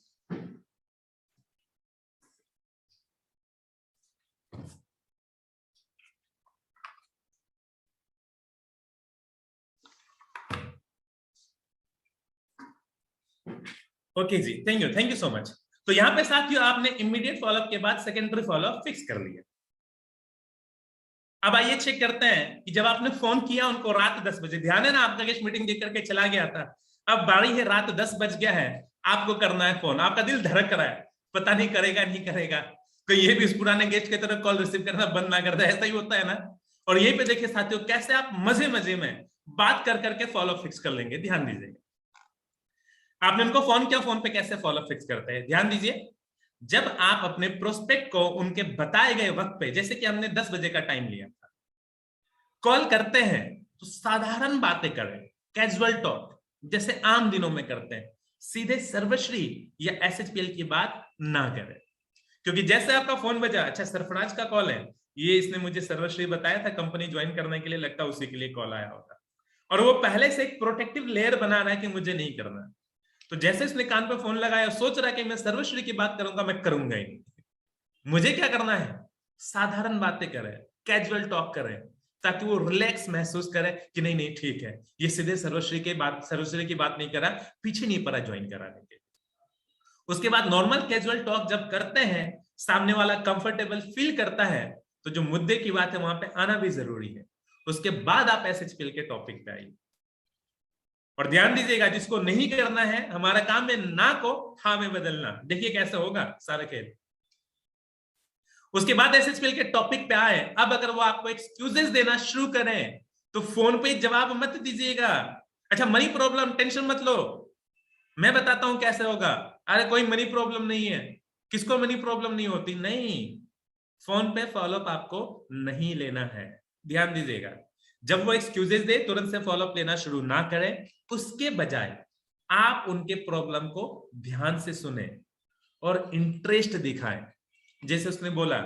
S2: ओके जी, थैंक यू सो मच। तो यहां पे साथियों, आपने इमीडिएट फॉलोअप के बाद सेकेंडरी फॉलोअप फिक्स कर लिया। अब आइए चेक करते हैं कि जब आपने फोन किया उनको रात 10 बजे, ध्यान है ना, आपका गेस्ट मीटिंग देख करके चला गया था, अब बारी है, रात 10 बज गया है, आपको करना है फोन, आपका दिल धड़क रहा है, पता नहीं करेगा नहीं करेगा, तो ये भी इस पुराने गेस्ट की तरह कॉल रिसीव करना बंद ना कर दे, ऐसा ही होता है ना। और यही पे देखिए साथियों, कैसे आप मजे मजे में बात कर करके फॉलो फिक्स कर लेंगे। ध्यान दीजिएगा, आपने उनको फोन किया, फोन पे कैसे फॉलो फिक्स करते हैं, ध्यान दीजिए। जब आप अपने प्रोस्पेक्ट को उनके बताए गए वक्त पे, जैसे कि हमने 10 बजे का टाइम लिया था, कॉल करते हैं तो साधारण बातें करें, कैजुअल टॉक, जैसे आम दिनों में करते हैं। सीधे सर्वश्री या एसएचपीएल की बात ना करें, क्योंकि जैसे आपका फोन बजा, अच्छा सरफराज का कॉल है, ये इसने मुझे सर्वश्री बताया था कंपनी ज्वाइन करने के लिए, लगता है उसी के लिए कॉल आया होगा, और वो पहले से एक प्रोटेक्टिव लेयर बना रहा है कि मुझे नहीं करना। तो जैसे उसने कान पे फोन लगाया, सोच रहा है कि मैं सर्वश्री की बात करूंगा, मैं करूंगा ही नहीं। मुझे क्या करना है, साधारण बातें करें, कैजुअल टॉक करें, ताकि वो रिलैक्स महसूस करे कि नहीं नहीं ठीक है, ये सीधे सर्वश्री की बात नहीं करा, पीछे नहीं पड़ा ज्वाइन कराने के। उसके बाद नॉर्मल कैजुअल टॉक जब करते हैं, सामने वाला कंफर्टेबल फील करता है, तो जो मुद्दे की बात है वहां पे आना भी जरूरी है। उसके बाद आप एसएचपीएल के टॉपिक पे आइए। और ध्यान दीजिएगा, जिसको नहीं करना है, हमारा काम है ना को हाँ में बदलना। देखिए कैसे होगा सारा खेल। उसके बाद एसएचपीएल के टॉपिक पे आए, अब अगर वो आपको एक्सक्यूजेस देना शुरू करें तो फोन पे जवाब मत दीजिएगा। अच्छा मनी प्रॉब्लम, टेंशन मत लो, मैं बताता हूं कैसे होगा। अरे कोई मनी प्रॉब्लम नहीं है, किसको मनी प्रॉब्लम नहीं होती, नहीं, फोन पे फॉलोअप आपको नहीं लेना है। ध्यान दीजिएगा, जब वो एक्सक्यूजेस दे तुरंत से फॉलोअप लेना शुरू ना करें, उसके बजाय आप उनके प्रॉब्लम को ध्यान से सुने और इंटरेस्ट दिखाएं। जैसे उसने बोला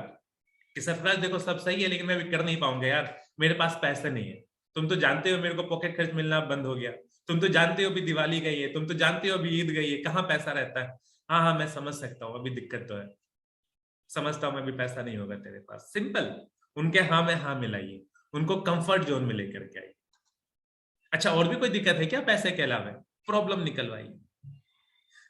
S2: कि सरफराज देखो सब सही है, लेकिन मैं भी कर नहीं पाऊंगा यार, मेरे पास पैसे नहीं है। तुम तो जानते हो मेरे को पॉकेट खर्च मिलना बंद हो गया, तुम तो जानते हो अभी दिवाली गई है, तुम तो जानते हो अभी ईद गई है, कहाँ पैसा रहता है। हाँ हाँ मैं समझ सकता हूँ, अभी दिक्कत तो है, समझता हूं मैं, अभी पैसा नहीं होगा तेरे पास। सिंपल, उनके हाँ में हाँ मिलाइए, उनको कंफर्ट जोन में लेकर के आइए। अच्छा और भी कोई दिक्कत है क्या पैसे के अलावा, प्रॉब्लम निकलवाइए।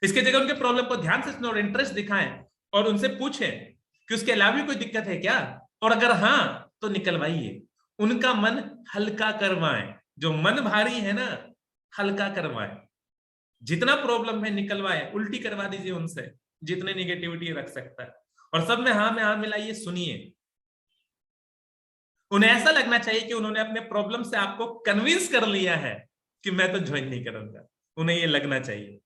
S2: इसके जगह उनके प्रॉब्लम को ध्यान से सुनो और इंटरेस्ट दिखाएं और उनसे पूछें कि उसके अलावा भी कोई दिक्कत है क्या, और अगर हाँ तो निकलवाइए। उनका मन हल्का करवाएं, जो मन भारी है ना हल्का करवाएं। जितना प्रॉब्लम है निकलवाएं, उल्टी करवा दीजिए उनसे, जितने निगेटिविटी रख सकता है, और सब में हाँ मिलाइए, सुनिए। उन्हें ऐसा लगना चाहिए कि उन्होंने अपने प्रॉब्लम से आपको कन्विंस कर लिया है कि मैं तो ज्वाइन नहीं करूंगा। उन्हें ये लगना चाहिए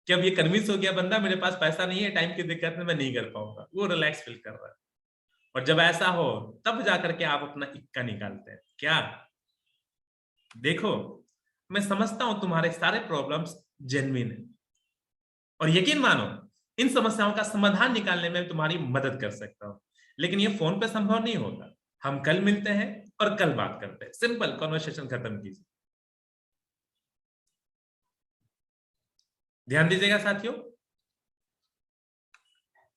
S2: कि अब ये कन्विंस हो गया बंदा, मेरे पास पैसा नहीं है, टाइम की दिक्कत है, मैं नहीं कर पाऊंगा। वो रिलैक्स फील कर रहा है। और जब ऐसा हो तब जाकर के आप अपना इक्का निकालते हैं। क्या देखो, मैं समझता हूं तुम्हारे सारे प्रॉब्लम्स जेन्युइन है, और यकीन मानो इन समस्याओं का समाधान निकालने में तुम्हारी मदद कर सकता हूं, लेकिन ये फोन पे संभव नहीं होगा। हम कल मिलते हैं और कल बात करते हैं। सिंपल कॉन्वर्सेशन खत्म कीजिए। ध्यान दीजिएगा साथियों,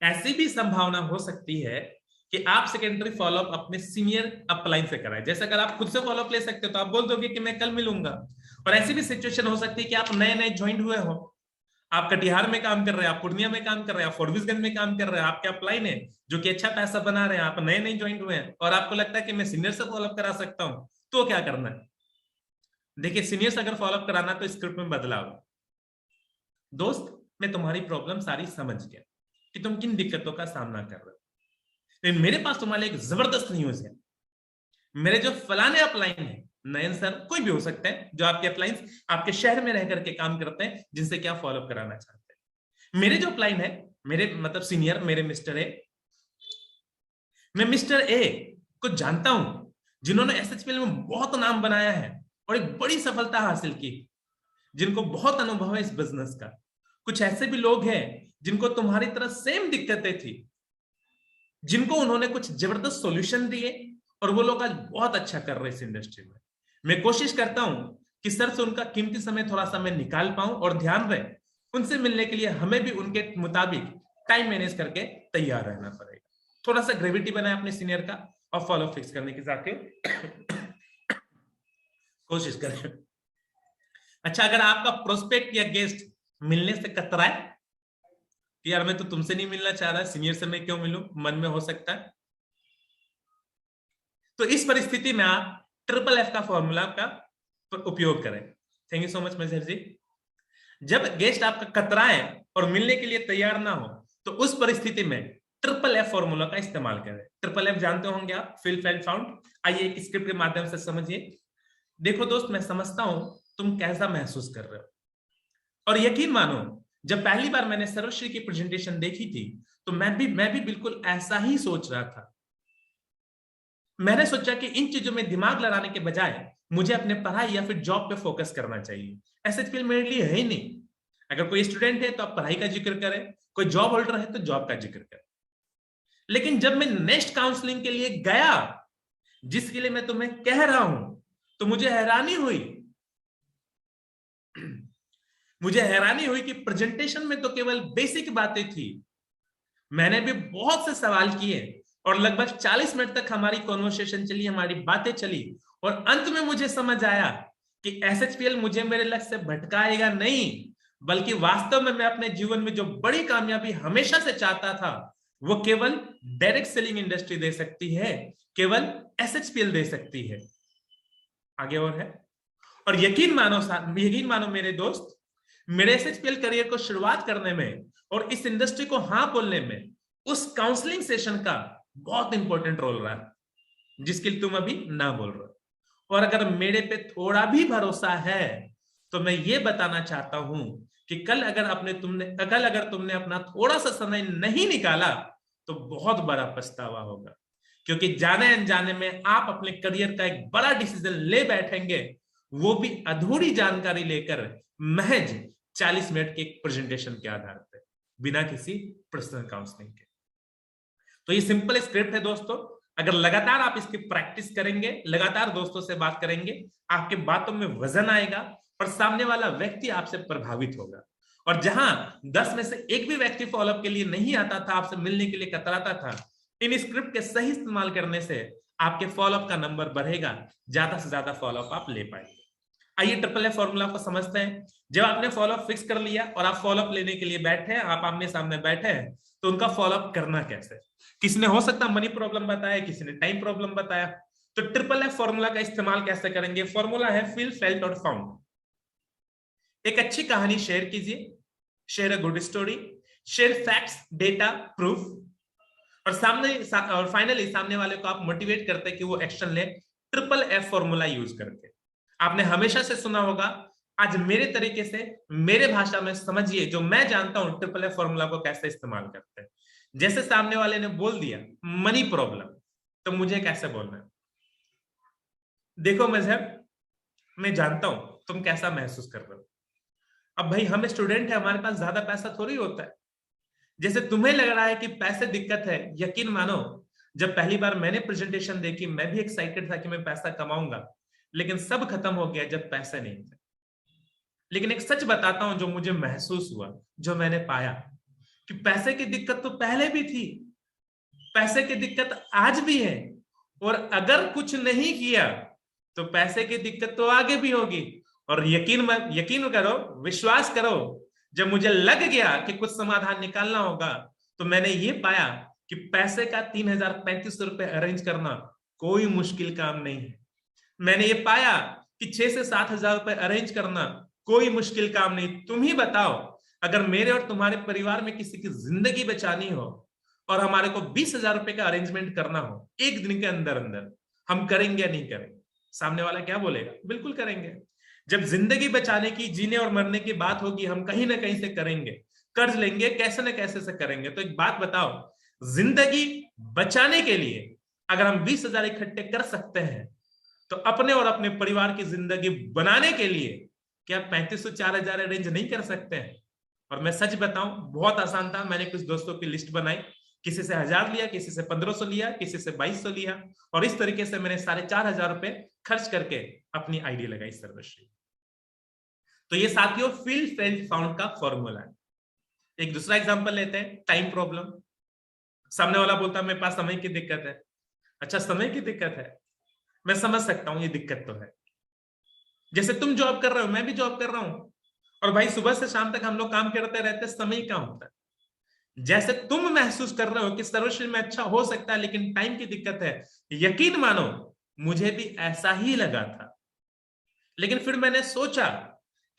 S2: ऐसी भी संभावना हो सकती है कि आप सेकेंडरी फॉलोअप अपने सीनियर अपलाइन से कराएं। जैसे अगर आप खुद से फॉलोअप ले सकते हो तो आप बोल दोगे कि मैं कल मिलूंगा। और ऐसी भी सिचुएशन हो सकती है कि आप नए नए ज्वाइन हुए हो, आप कटिहार में काम कर रहे हैं, आप पूर्णिया में काम कर रहे हैं, आप फॉरबिसगंज में काम कर रहे हैं, आपके अपलाइन है जो कि अच्छा पैसा बना रहे हैं, आप नए नए ज्वाइन हुए हैं, और आपको लगता है कि मैं सीनियर से फॉलोअप करा सकता हूं, तो क्या करना है। देखिए सीनियर से अगर फॉलोअप कराना तो स्क्रिप्ट में बदलाव। दोस्त मैं तुम्हारी प्रॉब्लम सारी समझ गया कि तुम किन दिक्कतों का सामना कर रहे हो, लेकिन मेरे पास तुम्हारे लिए एक जबरदस्त न्यूज है। मेरे जो फलाने अपलाइन है, नयन सर कोई भी हो सकते हैं, जो आपके अपलाइंस आपके शहर में रह करके काम करते हैं, जिनसे क्या फॉलोअप कराना चाहते हैं। मेरे जो अपलाइन है, मेरे मतलब सीनियर, मेरे मिस्टर ए, मैं मिस्टर ए को जानता हूं, जिन्होंने एसएचपीएल में बहुत नाम बनाया है और एक बड़ी सफलता हासिल की, जिनको बहुत अनुभव है इस बिजनेस का। कुछ ऐसे भी लोग हैं जिनको तुम्हारी तरह सेम दिक्कतें थी, जिनको उन्होंने कुछ जबरदस्त सॉल्यूशन दिए, और वो लोग आज बहुत अच्छा कर रहे हैं इस इंडस्ट्री में। मैं कोशिश करता हूं कि सर से उनका कीमती समय थोड़ा सा मैं निकाल पाऊं, और ध्यान रहे उनसे मिलने के लिए हमें भी उनके मुताबिक टाइम मैनेज करके तैयार रहना पड़ेगा। थोड़ा सा ग्रेविटी बनाए अपने सीनियर का और फॉलो फिक्स करने की जाके कोशिश करें। अच्छा अगर आपका प्रोस्पेक्ट या गेस्ट मिलने से कतराए कि यार मैं तो तुमसे नहीं मिलना चाह रहा, सीनियर से मैं क्यों मिलूं, मन में हो सकता है, तो इस परिस्थिति में आप ट्रिपल एफ का फॉर्मूला का उपयोग करें। Thank you so much major ji. जब गेस्ट आपका कतराए और मिलने के लिए तैयार ना हो, तो उस परिस्थिति में ट्रिपल एफ फॉर्मूला का इस्तेमाल करें। ट्रिपल एफ जानते होंगे आप, फील फैल्ट फाउंड। आइए एक स्क्रिप्ट के माध्यम से समझिए। देखो दोस्त, मैं समझता हूं तुम कैसा महसूस कर रहे हो, और यकीन मानो जब पहली बार मैंने सर्वश्री की प्रेजेंटेशन देखी थी तो मैं भी बिल्कुल ऐसा ही सोच रहा था। मैंने सोचा कि इन चीजों में दिमाग लड़ाने के बजाय मुझे अपने पढ़ाई या फिर जॉब पे फोकस करना चाहिए। एसएचपीएल मेरे लिए है ही नहीं। अगर कोई स्टूडेंट है तो आप पढ़ाई का जिक्र करें, कोई जॉब होल्डर है तो जॉब का जिक्र करें। लेकिन जब मैं नेक्स्ट काउंसलिंग के लिए गया, जिसके लिए मैं तुम्हें कह रहा हूं, तो मुझे हैरानी हुई कि प्रेजेंटेशन में तो केवल बेसिक बातें थी। मैंने भी बहुत से सवाल किए और लगभग 40 मिनट तक हमारी कॉन्वर्सेशन चली, हमारी बातें चली, और अंत में मुझे समझ आया कि एसएचपीएल मुझे मेरे लक्ष्य से भटकाएगा नहीं, बल्कि वास्तव में मैं अपने जीवन में जो बड़ी कामयाबी हमेशा से चाहता था वो केवल डायरेक्ट सेलिंग इंडस्ट्री दे सकती है, केवल एसएचपीएल दे सकती है। आगे और है। और यकीन मानो मेरे दोस्त, मेरे एसएचपीएल करियर को शुरुआत करने में और इस इंडस्ट्री को हाँ बोलने में उस काउंसलिंग सेशन का बहुत इंपॉर्टेंट रोल रहा है, जिसके लिए तुम अभी ना बोल रहे हो। और अगर मेरे पे थोड़ा भी भरोसा है तो मैं ये बताना चाहता हूं कि कल अगर तुमने अपना थोड़ा सा समय नहीं निकाला तो बहुत बड़ा पछतावा होगा, क्योंकि जाने अनजाने में आप अपने करियर का एक बड़ा डिसीजन ले बैठेंगे, वो भी अधूरी जानकारी लेकर, महज 40 मिनट के एक प्रेजेंटेशन के आधार पर, बिना किसी पर्सनल काउंसलिंग के। तो ये सिंपल स्क्रिप्ट है दोस्तों। अगर लगातार आप इसकी प्रैक्टिस करेंगे, लगातार दोस्तों से बात करेंगे, आपके बातों में वजन आएगा और सामने वाला व्यक्ति आपसे प्रभावित होगा। और जहां 10 में से एक भी व्यक्ति फॉलोअप के लिए नहीं आता था, आपसे मिलने के लिए कतराता था, इन स्क्रिप्ट के सही इस्तेमाल करने से आपके फॉलोअप का नंबर बढ़ेगा, ज्यादा से ज्यादा फॉलोअप आप ले पाएंगे। आइए ट्रिपल एफ फॉर्मूला को समझते हैं। जब आपने फॉलोअप फिक्स कर लिया और आप फॉलोअप लेने के लिए बैठे हैं, आप आमने सामने बैठे हैं, तो उनका फॉलोअप करना कैसे? किसी ने हो सकता मनी प्रॉब्लम बताया, किसी ने टाइम प्रॉब्लम बताया, तो ट्रिपल एफ फॉर्मूला का इस्तेमाल कैसे करेंगे? फॉर्मूला है फील, फेल्ट और फाउंड। एक अच्छी कहानी शेयर कीजिए, share a good story, share facts, data, proof, और फाइनली सामने वाले को आप मोटिवेट करते हैं कि वो एक्शन ले ट्रिपल एफ फॉर्मूला यूज करके। आपने हमेशा से सुना होगा, आज मेरे तरीके से, मेरे भाषा में समझिए, जो मैं जानता हूं ट्रिपल एफ फॉर्मूला को कैसे इस्तेमाल करते हैं। जैसे सामने वाले ने बोल दिया मनी प्रॉब्लम, तो मुझे कैसे बोलना है? देखो मजहब, मैं जानता हूं तुम कैसा महसूस कर रहे हो। अब भाई हम स्टूडेंट है, हमारे पास ज्यादा पैसा थोड़ी होता है। जैसे तुम्हें लग रहा है कि पैसे दिक्कत है, यकीन मानो जब पहली बार मैंने प्रेजेंटेशन देखी, मैं भी एक्साइटेड था कि मैं पैसा कमाऊंगा, लेकिन सब खत्म हो गया जब पैसे नहीं थे। लेकिन एक सच बताता हूं, जो मुझे महसूस हुआ, जो मैंने पाया, कि पैसे की दिक्कत तो पहले भी थी, पैसे की दिक्कत आज भी है, और अगर कुछ नहीं किया तो पैसे की दिक्कत तो आगे भी होगी। और यकीन करो, विश्वास करो, जब मुझे लग गया कि कुछ समाधान निकालना होगा, तो मैंने ये पाया कि पैसे का 3035 रुपए अरेंज करना कोई मुश्किल काम नहीं है। मैंने ये पाया कि 6 से 7 हजार रुपए अरेंज करना कोई मुश्किल काम नहीं। तुम ही बताओ, अगर मेरे और तुम्हारे परिवार में किसी की जिंदगी बचानी हो और हमारे को 20,000 रुपए का अरेंजमेंट करना हो एक दिन के अंदर अंदर, हम करेंगे या नहीं करेंगे? सामने वाला क्या बोलेगा? बिल्कुल करेंगे। जब जिंदगी बचाने की, जीने और मरने की बात होगी, हम कहीं ना कहीं से करेंगे, कर्ज लेंगे, कैसे न कैसे से करेंगे। तो एक बात बताओ, जिंदगी बचाने के लिए अगर हम 20,000 इकट्ठे कर सकते हैं, तो अपने और अपने परिवार की जिंदगी बनाने के लिए क्या 3500 4000 अरेंज नहीं कर सकते हैं? और मैं सच बताऊं, बहुत आसान था। मैंने कुछ दोस्तों की लिस्ट बनाई, किसी से 1000 लिया, किसी से 1500 लिया, किसी से 2200 लिया, और इस तरीके से मैंने 4500 रुपए खर्च करके अपनी आईडी लगाई सर्वश्री। तो ये साथियों फील, फेल्ट, फाउंड का फॉर्मूला है। एक दूसरा एग्जांपल लेते हैं, टाइम प्रॉब्लम। सामने वाला बोलता है मेरे पास समय की दिक्कत है। अच्छा, समय की दिक्कत है, मैं समझ सकता हूं, ये दिक्कत तो है। जैसे तुम जॉब कर रहे हो, मैं भी जॉब कर रहा हूं, और भाई सुबह से शाम तक हम लोग काम करते रहते, समय कहाँ होता है। जैसे तुम महसूस कर रहे हो कि सर्वश्री में अच्छा हो सकता है लेकिन टाइम की दिक्कत है, यकीन मानो मुझे भी ऐसा ही लगा था। लेकिन फिर मैंने सोचा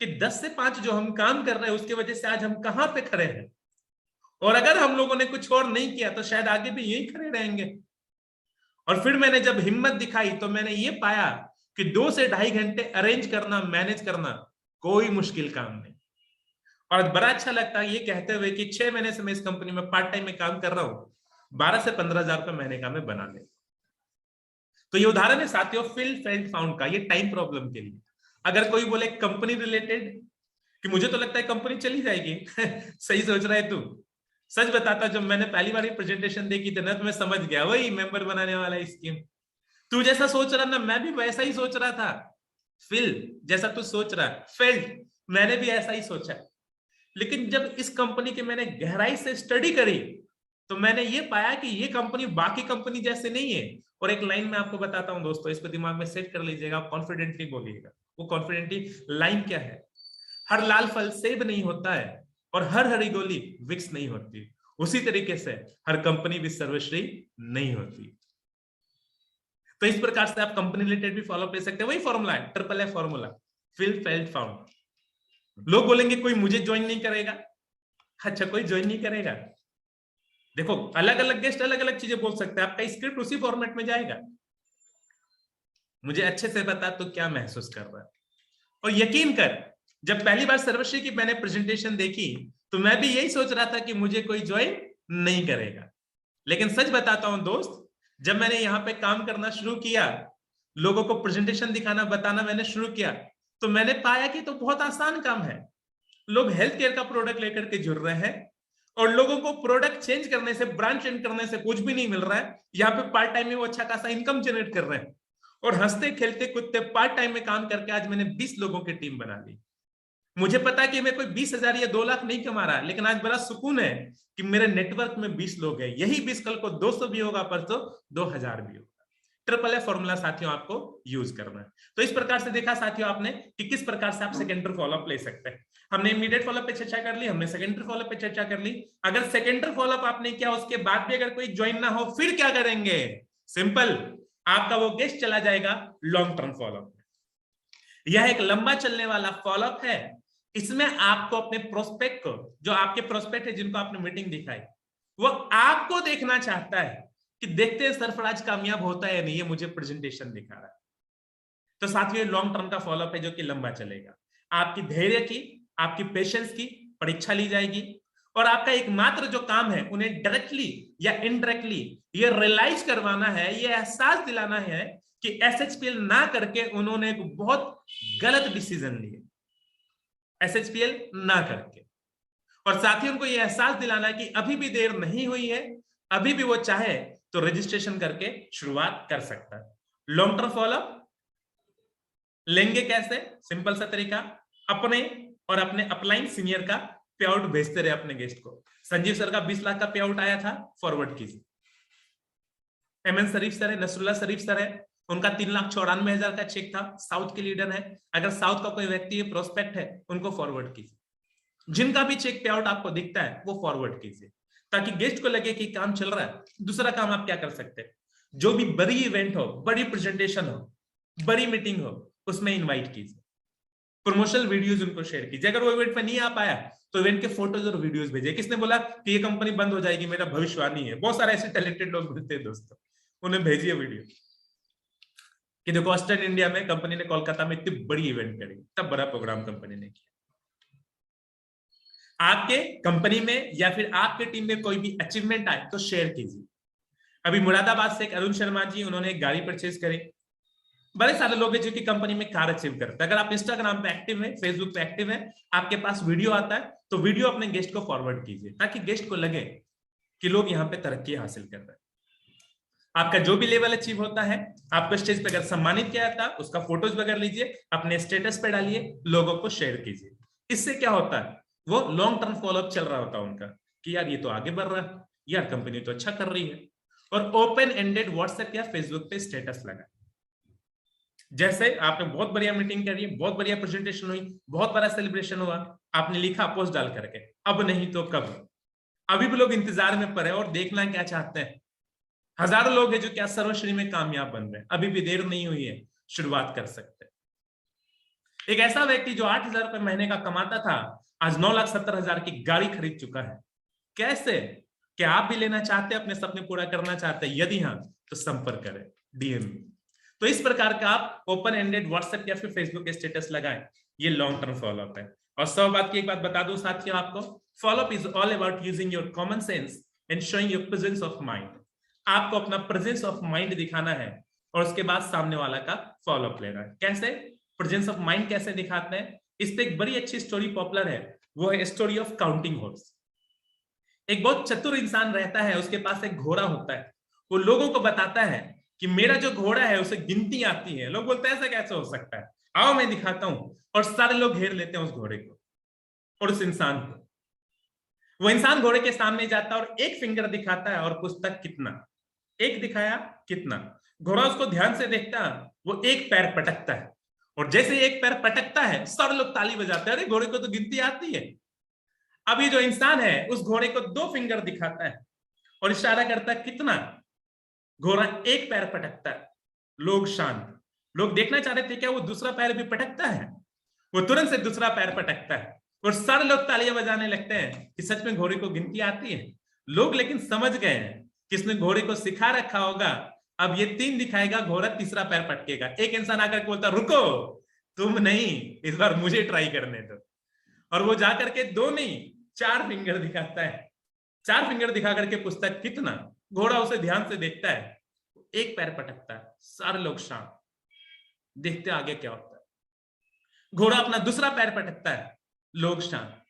S2: कि 10 से 5 जो हम काम कर रहे हैं उसकी वजह से आज हम कहां पे खड़े हैं, और अगर हम लोगों ने कुछ और नहीं किया तो शायद आगे भी यही खड़े रहेंगे। और फिर मैंने जब हिम्मत दिखाई तो मैंने ये पाया कि 2 से 2.5 घंटे अरेंज करना, मैनेज करना कोई मुश्किल काम नहीं। और बड़ा अच्छा लगता है ये कहते हुए कि 6 महीने से मैं इस कंपनी में पार्ट टाइम में काम कर रहा हूं, 12 से 15 हजार रुपए महीने का मैं बना ले। तो ये उदाहरण है साथियों फिल फेल्ड फाउंड का, ये टाइम प्रॉब्लम के लिए। अगर कोई बोले कंपनी रिलेटेड कि मुझे तो लगता है कंपनी चली जाएगी सही सोच रहा है तू। सच बताता, जब मैंने पहली बार प्रेजेंटेशन देखी थी ना तो मैं समझ गया वही मेंबर बनाने वाला स्कीम। तू जैसा सोच रहा ना मैं भी वैसा ही सोच रहा था। फिल जैसा तू सोच रहा, फेल्ड मैंने भी ऐसा ही सोचा। लेकिन जब इस कंपनी की मैंने गहराई से स्टडी करी तो मैंने ये पाया कि ये कंपनी बाकी कंपनी जैसे नहीं है। और एक लाइन में आपको बताता हूं दोस्तों, इसको दिमाग में सेट कर लीजिएगा, आप कॉन्फिडेंटली बोलिएगा। वो कॉन्फिडेंटली लाइन क्या है? हर लाल फल सेब नहीं होता है और हर हरी गोली विक्स नहीं होती। उसी तरीके से हर कंपनी भी सर्वश्री नहीं होती। तो इस प्रकार से आप कंपनी रिलेटेड भी फॉलो ले सकते हैं। वही फॉर्मूला है, triple A formula, feel felt found. लोग बोलेंगे कोई मुझे ज्वाइन नहीं करेगा। अच्छा, कोई ज्वाइन नहीं करेगा? देखो अलग अलग गेस्ट अलग अलग चीजें बोल सकते हैं, आपका स्क्रिप्ट उसी फॉर्मेट में जाएगा। मुझे अच्छे से बता तो क्या महसूस कर रहा है। और यकीन कर, जब पहली बार सर्वश्री की मैंने प्रेजेंटेशन देखी तो मैं भी यही सोच रहा था कि मुझे कोई ज्वाइन नहीं करेगा। लेकिन सच बताता हूं दोस्त, जब मैंने यहाँ पे काम करना शुरू किया, लोगों को प्रेजेंटेशन दिखाना बताना मैंने शुरू किया, तो मैंने पाया कि तो बहुत आसान काम है। लोग हेल्थ केयर का प्रोडक्ट लेकर के जुड़ रहे हैं और लोगों को प्रोडक्ट चेंज करने से, ब्रांड चेंज करने से कुछ भी नहीं मिल रहा है। यहाँ पे पार्ट टाइम में वो अच्छा खासा इनकम जनरेट कर रहे हैं और हंसते खेलते कुत्ते पार्ट टाइम में काम करके आज मैंने 20 लोगों की टीम बना ली। मुझे पता है कि मैं कोई 20,000 या 2 लाख नहीं कमा रहा, लेकिन आज बड़ा सुकून है कि मेरे नेटवर्क में 20 लोग हैं। यही 20 कल को 200 भी होगा, परसों 2000 भी होगा। ट्रिपल ए फॉर्मूला साथियों आपको यूज करना है। तो इस प्रकार से देखा साथियों आपने कि किस प्रकार से आप सेकेंडरी फॉलोअप ले सकते हैं। हमने इमीडिएट फॉलोअप पे चर्चा कर ली, हमने सेकेंडरी फॉलोअप पे चर्चा कर ली। अगर सेकेंडरी फॉलोअप आपने किया, उसके बाद भी अगर कोई ज्वाइन ना हो, फिर क्या करेंगे? सिंपल, आपका वो गेस्ट चला जाएगा लॉन्ग टर्म फॉलोअप में। यह एक लंबा चलने वाला फॉलोअप है। इसमें आपको अपने प्रोस्पेक्ट को, जो आपके प्रोस्पेक्ट है जिनको आपने मीटिंग दिखाई, वो आपको देखना चाहता है कि देखते हैं सरफराज कामयाब होता है या नहीं, ये मुझे प्रेजेंटेशन दिखा रहा है। तो साथियों लॉन्ग टर्म का फॉलोअप है जो कि लंबा चलेगा। आपकी धैर्य की, आपकी पेशेंस की परीक्षा ली जाएगी और आपका एकमात्र जो काम है उन्हें डायरेक्टली या इनडायरेक्टली ये रियलाइज करवाना है, ये एहसास दिलाना है कि SHPL ना करके उन्होंने एक बहुत गलत डिसीजन लिए, SHPL ना करके। और साथ ही उनको ये एहसास दिलाना है कि अभी भी देर नहीं हुई है, अभी भी वो चाहे तो रजिस्ट्रेशन करके शुरुआत कर सकता है। लॉन्ग टर्म फॉलोअप लेंगे कैसे? सिंपल सा तरीका, अपने और अपने अपलाइन सीनियर का पे आउट भेजते रहे अपने गेस्ट को। संजीव सर का 20 लाख का पे आउट आया था, फॉरवर्ड कीजिए। MN शरीफ सर है, नसरुल्लाह शरीफ सर है, उनका 3,94,000 का चेक था, साउथ के लीडर है। अगर साउथ का कोई व्यक्ति है, प्रोस्पेक्ट है, उनको फॉरवर्ड कीजिए। जिनका भी चेक पे आउट आपको दिखता है वो फॉरवर्ड कीजिए ताकि गेस्ट को लगे कि काम चल रहा है। दूसरा काम आप क्या कर सकते हैं, जो भी बड़ी इवेंट हो, बड़ी प्रेजेंटेशन हो, बड़ी मीटिंग हो, उसमें इनवाइट कीजिए। प्रमोशनल वीडियोस उनको शेयर कीजिए। अगर वो इवेंट में नहीं आ पाया तो इवेंट के फोटोज और वीडियोस भेजिए। किसने बोला कि ये कंपनी बंद हो जाएगी? मेरा भविष्यवाणी है। बहुत सारे ऐसे टैलेंटेड लोग मिलते हैं दोस्तों, उन्हें भेजिए वीडियो कि देखो वेस्टर्न इंडिया में कंपनी ने कोलकाता में इतनी बड़ी इवेंट करी, तब बड़ा प्रोग्राम कंपनी ने किया। आपके कंपनी में या फिर आपके टीम में कोई भी अचीवमेंट आए तो शेयर कीजिए। अभी मुरादाबाद से एक अरुण शर्मा जी, उन्होंने एक गाड़ी परचेज करी। बड़े सारे लोग हैं जो कि कंपनी में कार अचीव करते हैं। अगर आप इंस्टाग्राम पे एक्टिव है, फेसबुक पे एक्टिव है, आपके पास वीडियो आता है तो वीडियो अपने गेस्ट को फॉरवर्ड कीजिए ताकि गेस्ट को लगे कि लोग यहाँ पे तरक्की हासिल कर रहे हैं। आपका जो भी लेवल अचीव होता है, आपको स्टेज पे अगर सम्मानित किया जाता है, उसका फोटोज वगैरह लीजिए, अपने स्टेटस पे डालिए, लोगों को शेयर कीजिए। इससे क्या होता है, वो लॉन्ग टर्म फॉलोअप चल रहा होता है उनका कि यार ये तो आगे बढ़ रहा है, यार कंपनी तो अच्छा कर रही है। और ओपन एंडेड व्हाट्सएप या फेसबुक पे स्टेटस लगा। जैसे आपने बहुत बढ़िया मीटिंग करी, बहुत बढ़िया प्रेजेंटेशन हुई, बहुत बड़ा सेलिब्रेशन हुआ, आपने लिखा पोस्ट डाल करके, अब नहीं तो कब। अभी भी लोग इंतजार में पड़े और देखना क्या चाहते हैं। हजारों लोग हैं जो क्या सर्वश्री में कामयाब बन रहे हैं, अभी भी देर नहीं हुई है, शुरुआत कर सकते हैं। एक ऐसा व्यक्ति जो 8,000 रुपए महीने का कमाता था, आज 9,70,000 की गाड़ी खरीद चुका है। कैसे? क्या आप भी लेना चाहते हैं, अपने सपने पूरा करना चाहते हैं? यदि हाँ तो संपर्क करें DM। तो इस प्रकार का आप ओपन एंडेड व्हाट्सएप या फिर फेसबुक के स्टेटस लगाएं, ये लॉन्ग टर्म फॉलोअप है। और 100 बात की एक बात बता दूं साथियों आपको, follow up is all about using your common sense and showing your presence of mind. आपको अपना प्रेजेंस ऑफ माइंड दिखाना है और उसके बाद सामने वाला का फॉलोअप ले रहा है। कैसे? प्रेजेंस ऑफ माइंड कैसे दिखाते हैं? इस पे एक बड़ी अच्छी स्टोरी पॉपुलर है, वो है स्टोरी ऑफ काउंटिंग हॉर्स। एक बहुत चतुर इंसान रहता है, उसके पास एक घोड़ा होता है। वो लोगों को बताता है कि मेरा जो घोड़ा है उसे गिनती आती है। लोग बोलते हैं ऐसा कैसे हो सकता है, आओ मैं दिखाता हूं। और सारे लोग घेर लेते हैं उस घोड़े को और उस इंसान को। वो इंसान घोड़े के सामने जाता है और एक फिंगर दिखाता है और पूछता कितना। एक दिखाया, कितना। घोड़ा उसको ध्यान से देखता है, वो एक पैर पटकता है और जैसे एक पैर पटकता है सारे लोग ताली बजाते हैं, अरे घोड़े को तो गिनती आती है। अब ये जो इंसान है उस घोड़े को 2 फिंगर दिखाता है और इशारा करता है कितना। घोड़ा एक पैर पटकता है, लोग शांत। लोग देखना चाह रहे थे क्या वो दूसरा पैर भी पटकता है। वो तुरंत से दूसरा पैर पटकता है और सारे लोग तालियां बजाने लगते हैं कि सच में घोड़े को गिनती आती है। लोग लेकिन समझ गए हैं कि इसने घोड़े को सिखा रखा होगा, अब ये 3 दिखाएगा, घोड़ा तीसरा पैर पटकेगा। एक इंसान आकर के बोलता रुको, तुम नहीं, इस बार मुझे ट्राई करने दो। और वो जाकर के 2 नहीं 4 फिंगर दिखाता है। 4 फिंगर दिखा करके पूछता है कितना। घोड़ा उसे ध्यान से देखता है, एक पैर पटकता है, सारे लोग शांत देखते आगे क्या होता है। घोड़ा अपना दूसरा पैर पटकता है, लोग शांत।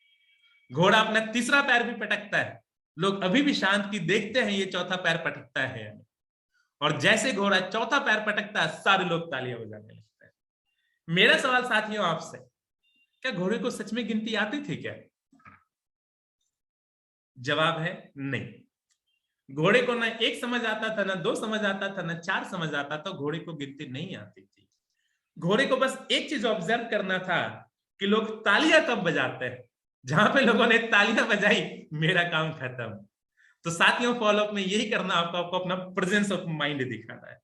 S2: घोड़ा अपना तीसरा पैर भी पटकता है, लोग अभी भी शांत की देखते हैं ये चौथा पैर पटकता है। और जैसे घोड़ा चौथा पैर पटकता है सारे लोग तालियां बजाने लगते हैं। मेरा सवाल साथियों आपसे, क्या घोड़े को सच में गिनती आती थी क्या? जवाब है नहीं। घोड़े को ना 1 समझ आता था, ना 2 समझ आता था, ना 4 समझ आता था। घोड़े को गिनती नहीं आती थी। घोड़े को बस एक चीज ऑब्जर्व करना था कि लोग तालियां कब बजाते हैं। जहां पे लोगों ने तालियां बजाई मेरा काम खत्म। तो साथियों फॉलोअप में यही करना, आपको अपना प्रेजेंस ऑफ माइंड दिखाना है।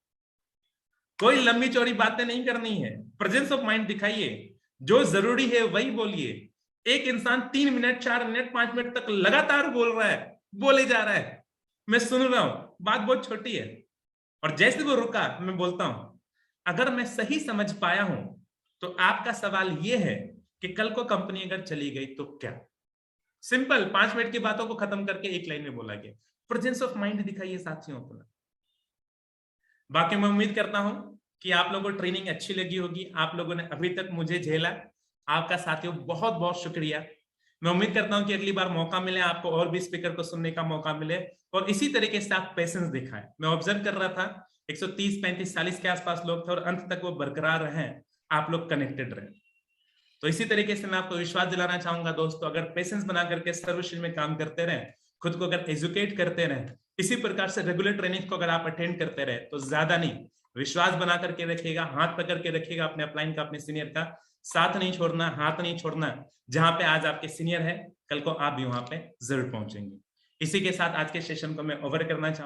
S2: कोई लंबी चौड़ी बातें नहीं करनी है, प्रेजेंस ऑफ माइंड दिखाइए। जो जरूरी है वही बोलिए। एक इंसान 3 मिनट 4 मिनट 5 मिनट तक लगातार बोल रहा है, बोले जा रहा है, मैं सुन रहा हूं, बात बहुत छोटी है। और जैसे वो रुका मैं बोलता हूं अगर मैं सही समझ पाया हूं तो आपका सवाल यह है कि कल को कंपनी अगर चली गई तो क्या। सिंपल 5 मिनट की बातों को खत्म करके एक लाइन में बोला गया। प्रेजेंस ऑफ माइंड दिखाइए साथियों अपना। बाकी मैं उम्मीद करता हूं कि आप लोगों को ट्रेनिंग अच्छी लगी होगी। आप लोगों ने अभी तक मुझे झेला, आपका साथियों बहुत बहुत शुक्रिया। मैं उम्मीद करता हूं कि अगली बार मौका मिले आपको और भी स्पीकर को सुनने का मौका मिले और इसी तरीके से आप पेशेंस दिखाएं। मैं ऑब्जर्व कर रहा था 130 35 40 के आसपास लोग थे और अंत तक वो बरकरार रहे, आप लोग कनेक्टेड रहे। तो इसी तरीके से मैं आपको विश्वास दिलाना चाहूंगा दोस्तों, अगर पेशेंस बना करके सर्वशील में काम करते रहे, खुद को अगर एजुकेट करते रहे, इसी प्रकार से रेगुलर ट्रेनिंग को अगर आप अटेंड करते रहे तो ज्यादा नहीं, विश्वास बना करके रखिएगा, हाथ पकड़ के रखिएगा अपने अपलाइन का, अपने सीनियर का साथ नहीं छोड़ना, हाथ नहीं छोड़ना। जहां पे आज आपके सीनियर है कल को आप भी वहां पे जरूर पहुंचेंगे। इसी के साथ आज के सेशन को मैं ओवर करना चाहूंगा।